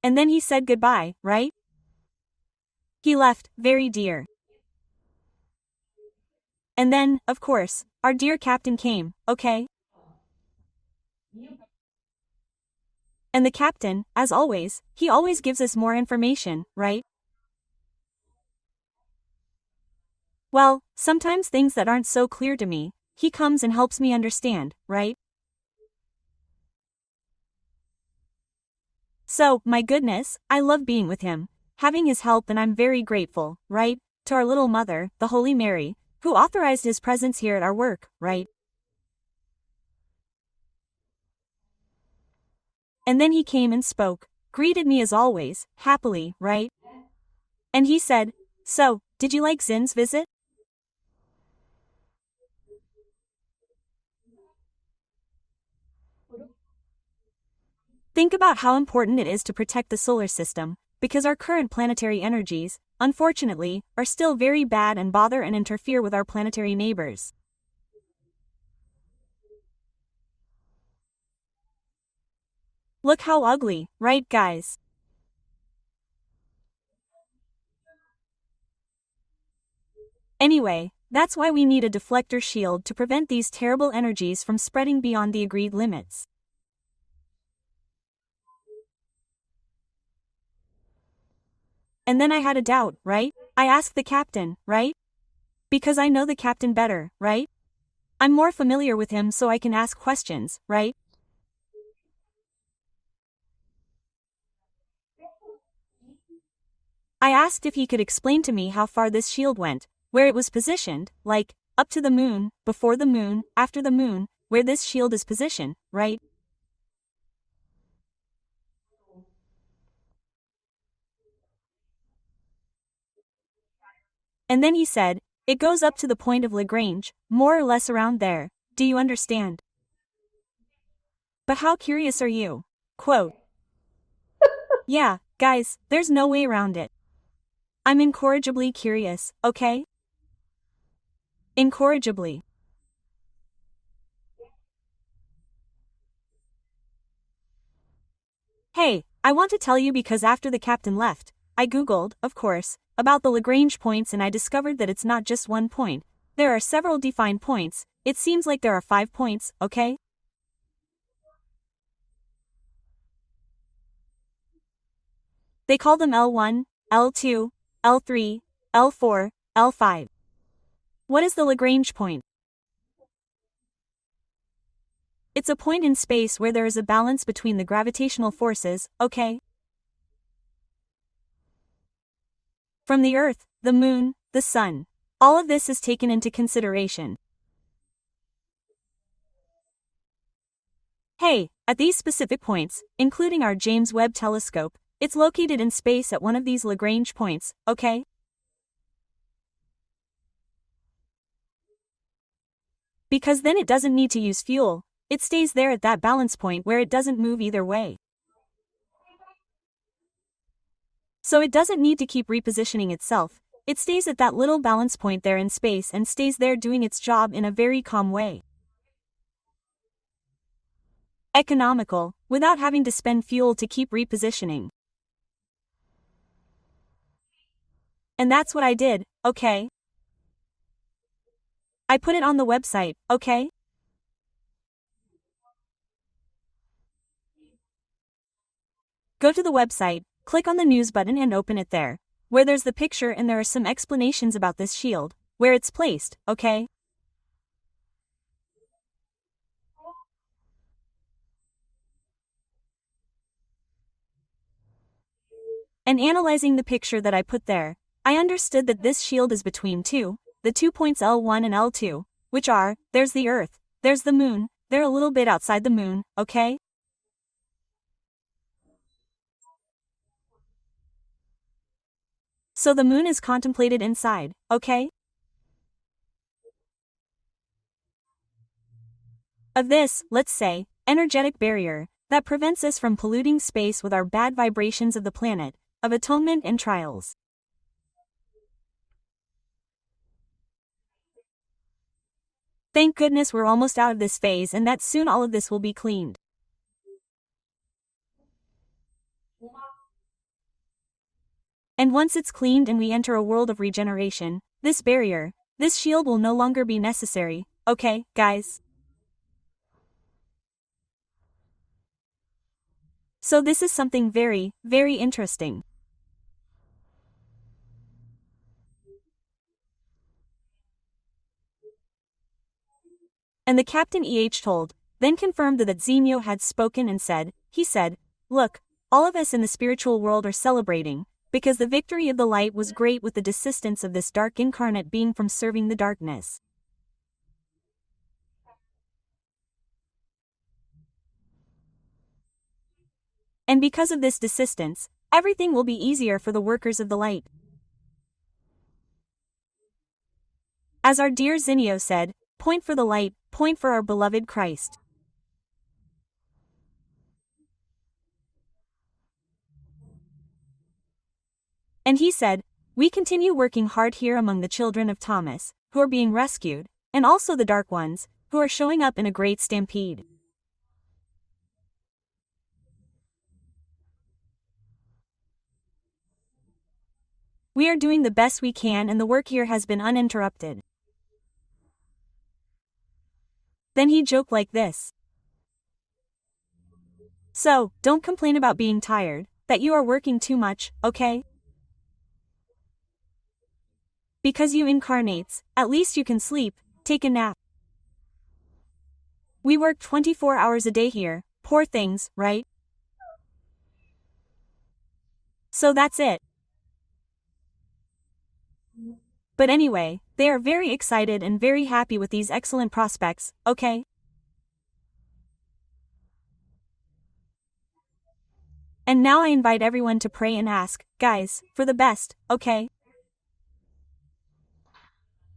And then he said goodbye, right? He left, very dear. And then, of course, our dear captain came, okay? And the captain, as always, he always gives us more information, right? Well, sometimes things that aren't so clear to me, he comes and helps me understand, right? So, my goodness, I love being with him, having his help, and I'm very grateful, right? To our little mother, the Holy Mary, who authorized his presence here at our work, right? And then he came and spoke, greeted me as always, happily, right? And he said, "So, did you like Zin's visit?" Think about how important it is to protect the solar system, because our current planetary energies, unfortunately, are still very bad and bother and interfere with our planetary neighbors. Look how ugly, right guys? Anyway, that's why we need a deflector shield to prevent these terrible energies from spreading beyond the agreed limits. And then I had a doubt, right? I asked the captain, right? Because I know the captain better, right? I'm more familiar with him, so I can ask questions, right? I asked if he could explain to me how far this shield went, where it was positioned, like, up to the moon, before the moon, after the moon, where this shield is positioned, right? And then he said, "It goes up to the point of Lagrange, more or less around there. Do you understand?" But how curious are you? Quote. Yeah, guys, there's no way around it. I'm incorrigibly curious, okay? Incorrigibly. Hey, I want to tell you because after the captain left, I googled, of course, about the Lagrange points, and I discovered that it's not just one point. There are several defined points. It seems like there are 5 points, okay? They call them L1, L2, L3, L4, L5. What is the Lagrange point? It's a point in space where there is a balance between the gravitational forces, okay? From the Earth, the Moon, the Sun. All of this is taken into consideration. Hey, at these specific points, including our James Webb Telescope, it's located in space at one of these Lagrange points, okay? Because then it doesn't need to use fuel, it stays there at that balance point where it doesn't move either way. So it doesn't need to keep repositioning itself, it stays at that little balance point there in space and stays there doing its job in a very calm way. Economical, without having to spend fuel to keep repositioning. And that's what I did, okay? I put it on the website, okay? Go to the website, click on the news button and open it there, where there's the picture and there are some explanations about this shield, where it's placed, okay? And analyzing the picture that I put there, I understood that this shield is between the 2 points L1 and L2, which are, there's the Earth, there's the Moon, they're a little bit outside the Moon, okay? So the Moon is contemplated inside, okay? Of this, let's say, energetic barrier, that prevents us from polluting space with our bad vibrations of the planet, of atonement and trials. Thank goodness we're almost out of this phase and that soon all of this will be cleaned. And once it's cleaned and we enter a world of regeneration, this barrier, this shield will no longer be necessary, okay, guys? So this is something very, very interesting. And the Captain told, then confirmed that Zenio had spoken and said, he said, look, all of us in the spiritual world are celebrating, because the victory of the light was great with the desistance of this dark incarnate being from serving the darkness. And because of this desistance, everything will be easier for the workers of the light. As our dear Zinio said, point for the light, point for our beloved Christ. And he said, we continue working hard here among the children of Thomas, who are being rescued, and also the dark ones, who are showing up in a great stampede. We are doing the best we can and the work here has been uninterrupted. Then he joked like this. So, don't complain about being tired, that you are working too much, okay? Because you incarnates, at least you can sleep, take a nap. We work 24 hours a day here, poor things, right? So that's it. But anyway, they are very excited and very happy with these excellent prospects, okay? And now I invite everyone to pray and ask, guys, for the best, okay?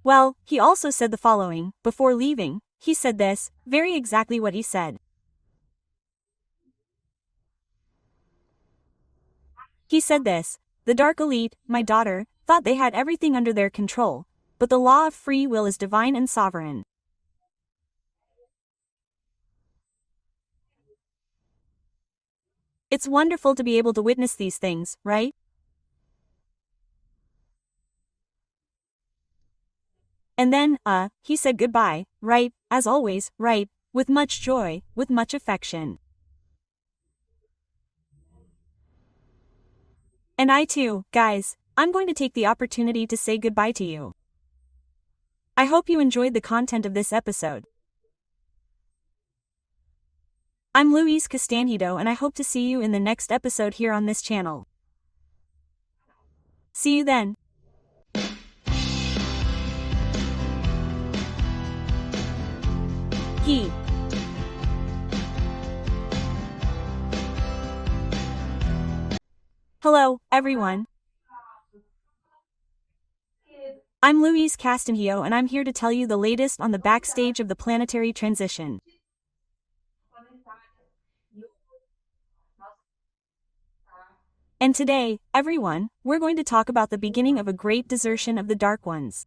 Well, he also said the following, before leaving, he said this, very exactly what he said. He said this, the dark elite, my daughter, thought they had everything under their control, but the law of free will is divine and sovereign. It's wonderful to be able to witness these things, right? And then, he said goodbye, right, as always, right, with much joy, with much affection. And I too, guys, I'm going to take the opportunity to say goodbye to you. I hope you enjoyed the content of this episode. I'm Louise Castanhedo and I hope to see you in the next episode here on this channel. See you then. He. Hello, everyone. I'm Louise Castanhedo and I'm here to tell you the latest on the backstage of the planetary transition. And today, everyone, we're going to talk about the beginning of a great desertion of the Dark Ones.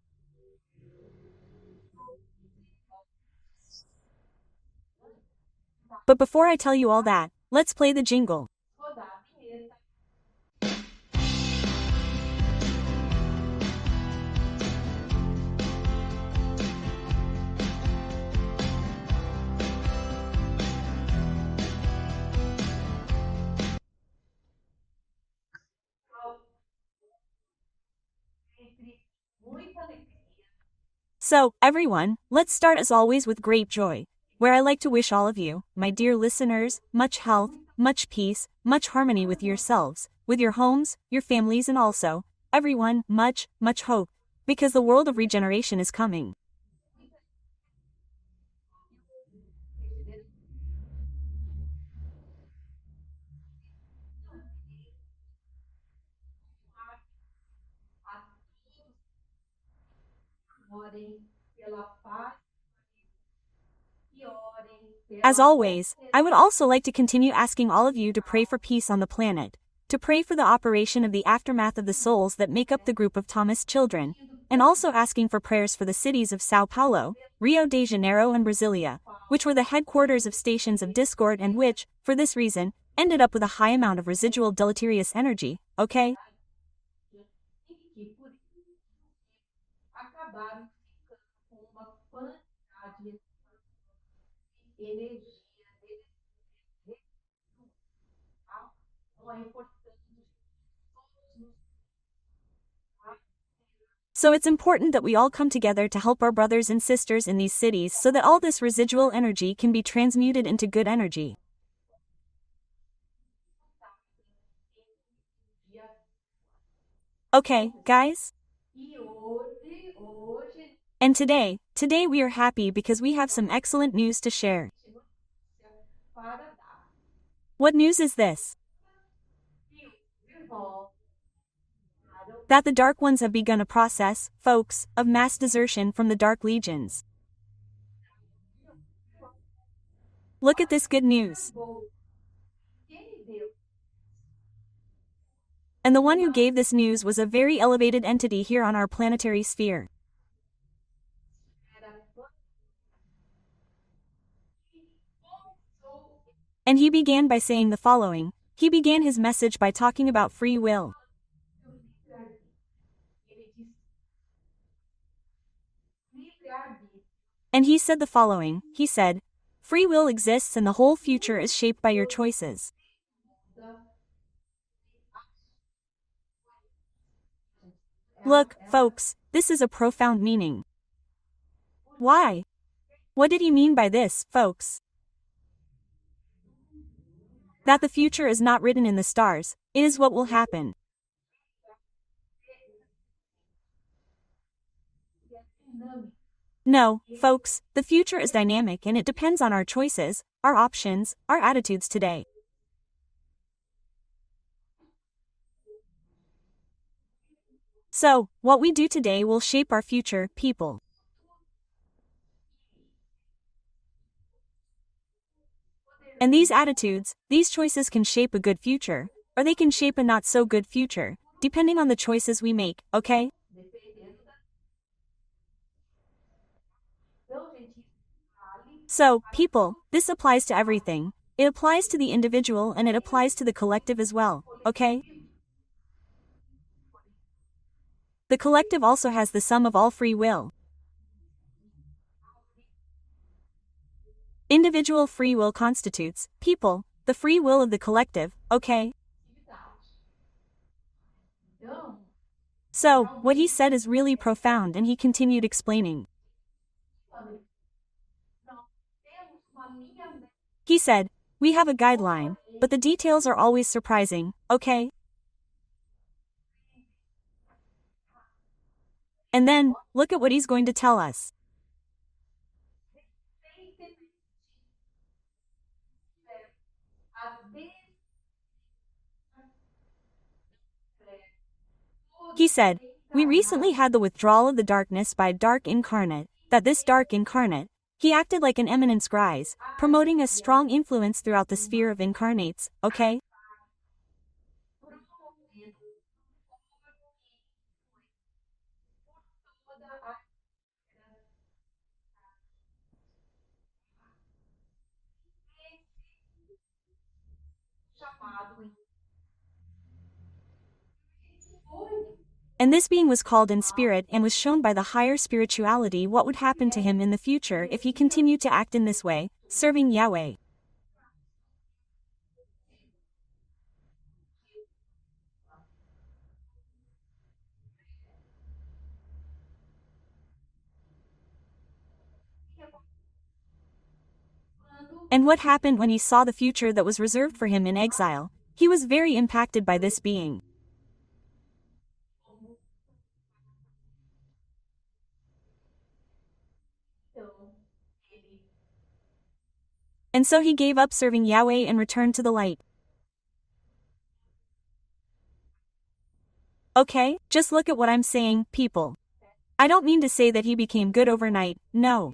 But before I tell you all that, let's play the jingle. So, everyone, let's start as always with great joy, where I like to wish all of you, my dear listeners, much health, much peace, much harmony with yourselves, with your homes, your families, and also, everyone, much, much hope, because the world of regeneration is coming. As always, I would also like to continue asking all of you to pray for peace on the planet, to pray for the operation of the aftermath of the souls that make up the group of Thomas children, and also asking for prayers for the cities of Sao Paulo, Rio de Janeiro and Brasilia, which were the headquarters of stations of discord and which, for this reason, ended up with a high amount of residual deleterious energy, okay? So it's important that we all come together to help our brothers and sisters in these cities so that all this residual energy can be transmuted into good energy. Okay, guys? And today we are happy because we have some excellent news to share. What news is this? That the Dark Ones have begun a process, folks, of mass desertion from the Dark Legions. Look at this good news. And the one who gave this news was a very elevated entity here on our planetary sphere. And he began by saying the following. He began his message by talking about free will. And he said the following. He said, free will exists and the whole future is shaped by your choices. Look, folks, this is a profound meaning. Why? What did he mean by this, folks? That the future is not written in the stars, it is what will happen. No, folks, the future is dynamic and it depends on our choices, our options, our attitudes today. So, what we do today will shape our future, people. And these attitudes, these choices can shape a good future, or they can shape a not so good future, depending on the choices we make, okay? So, people, this applies to everything. It applies to the individual and it applies to the collective as well, okay? The collective also has the sum of all free will. Individual free will constitutes, people, the free will of the collective, okay? So, what he said is really profound and he continued explaining. He said, we have a guideline, but the details are always surprising, okay? And then, look at what he's going to tell us. He said, we recently had the withdrawal of the darkness by a dark incarnate, that this dark incarnate, he acted like an eminence grise, promoting a strong influence throughout the sphere of incarnates, okay? And this being was called in spirit and was shown by the higher spirituality what would happen to him in the future if he continued to act in this way, serving Yahweh. And what happened when he saw the future that was reserved for him in exile? He was very impacted by this being. And so he gave up serving Yahweh and returned to the light. Okay, just look at what I'm saying, people. I don't mean to say that he became good overnight, no.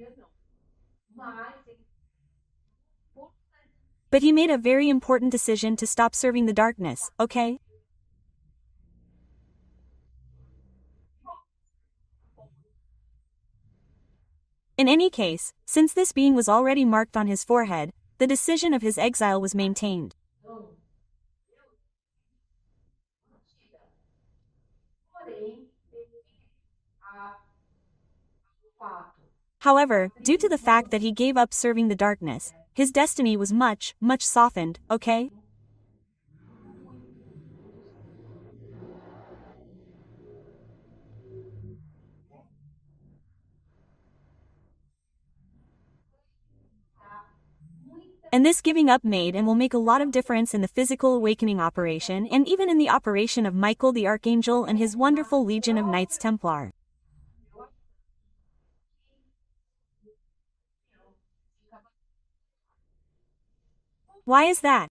But he made a very important decision to stop serving the darkness, okay? In any case, since this being was already marked on his forehead, the decision of his exile was maintained. However, due to the fact that he gave up serving the darkness, his destiny was much softened, okay? And this giving up made and will make a lot of difference in the physical awakening operation and even in the operation of Michael the Archangel and his wonderful legion of Knights Templar. Why is that?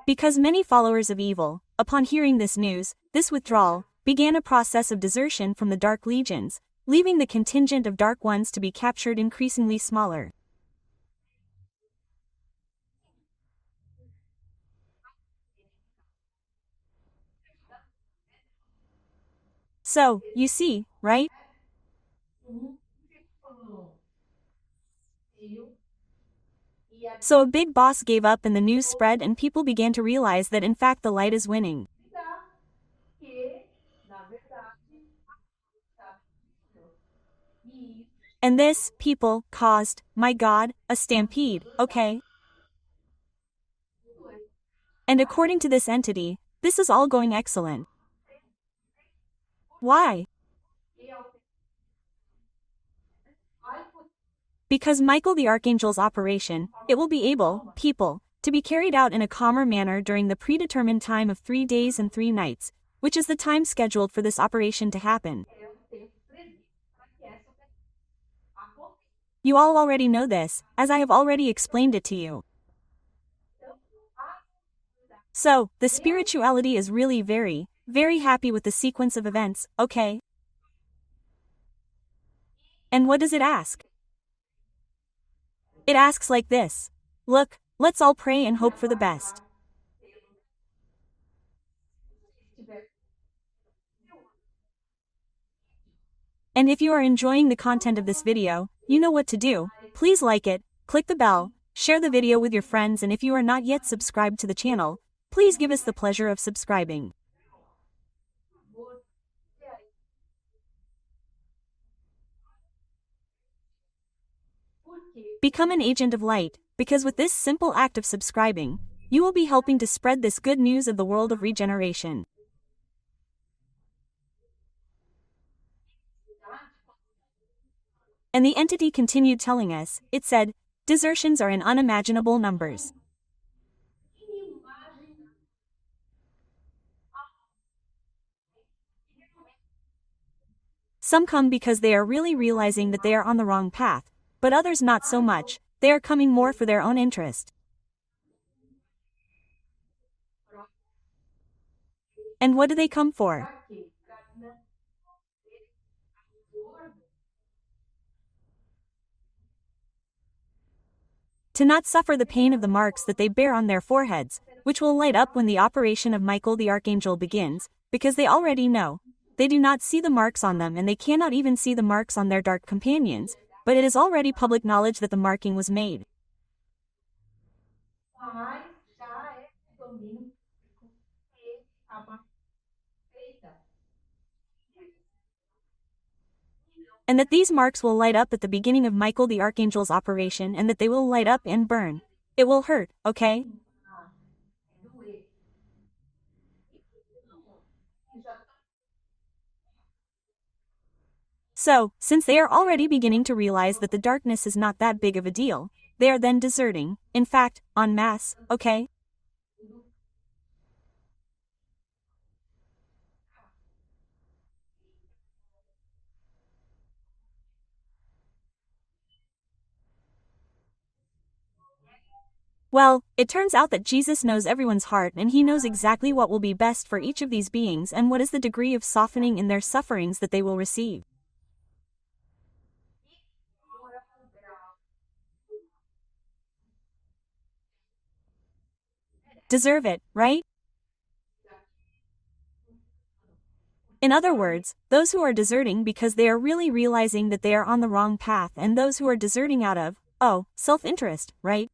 Because many followers of evil, upon hearing this news, this withdrawal, began a process of desertion from the dark legions, leaving the contingent of dark ones to be captured increasingly smaller. So, you see, right? So a big boss gave up and the news spread and people began to realize that in fact the light is winning. And this, people, caused, my God, a stampede, okay? And according to this entity, this is all going excellent. Why? Because Michael the Archangel's operation, it will be able, people, to be carried out in a calmer manner during the predetermined time of 3 days and 3 nights, which is the time scheduled for this operation to happen. You all already know this, as I have already explained it to you. So, the spirituality is really very happy with the sequence of events, okay? And what does it ask? It asks like this. Look, let's all pray and hope for the best. And if you are enjoying the content of this video, you know what to do. Please like it, click the bell, share the video with your friends, and if you are not yet subscribed to the channel, please give us the pleasure of subscribing. Become an agent of light, because with this simple act of subscribing, you will be helping to spread this good news of the world of regeneration. And the entity continued telling us, it said, desertions are in unimaginable numbers. Some come because they are really realizing that they are on the wrong path, but others not so much, they are coming more for their own interest. And what do they come for? To not suffer the pain of the marks that they bear on their foreheads, which will light up when the operation of Michael the Archangel begins, because they already know. They do not see the marks on them and they cannot even see the marks on their dark companions, but it is already public knowledge that the marking was made. And that these marks will light up at the beginning of Michael the Archangel's operation and that they will light up and burn. It will hurt, okay? So, since they are already beginning to realize that the darkness is not that big of a deal, they are then deserting, in fact, en masse, okay? Well, it turns out that Jesus knows everyone's heart and he knows exactly what will be best for each of these beings and what is the degree of softening in their sufferings that they will receive. Deserve it, right? In other words, those who are deserting because they are really realizing that they are on the wrong path and those who are deserting out of, oh, self-interest, right?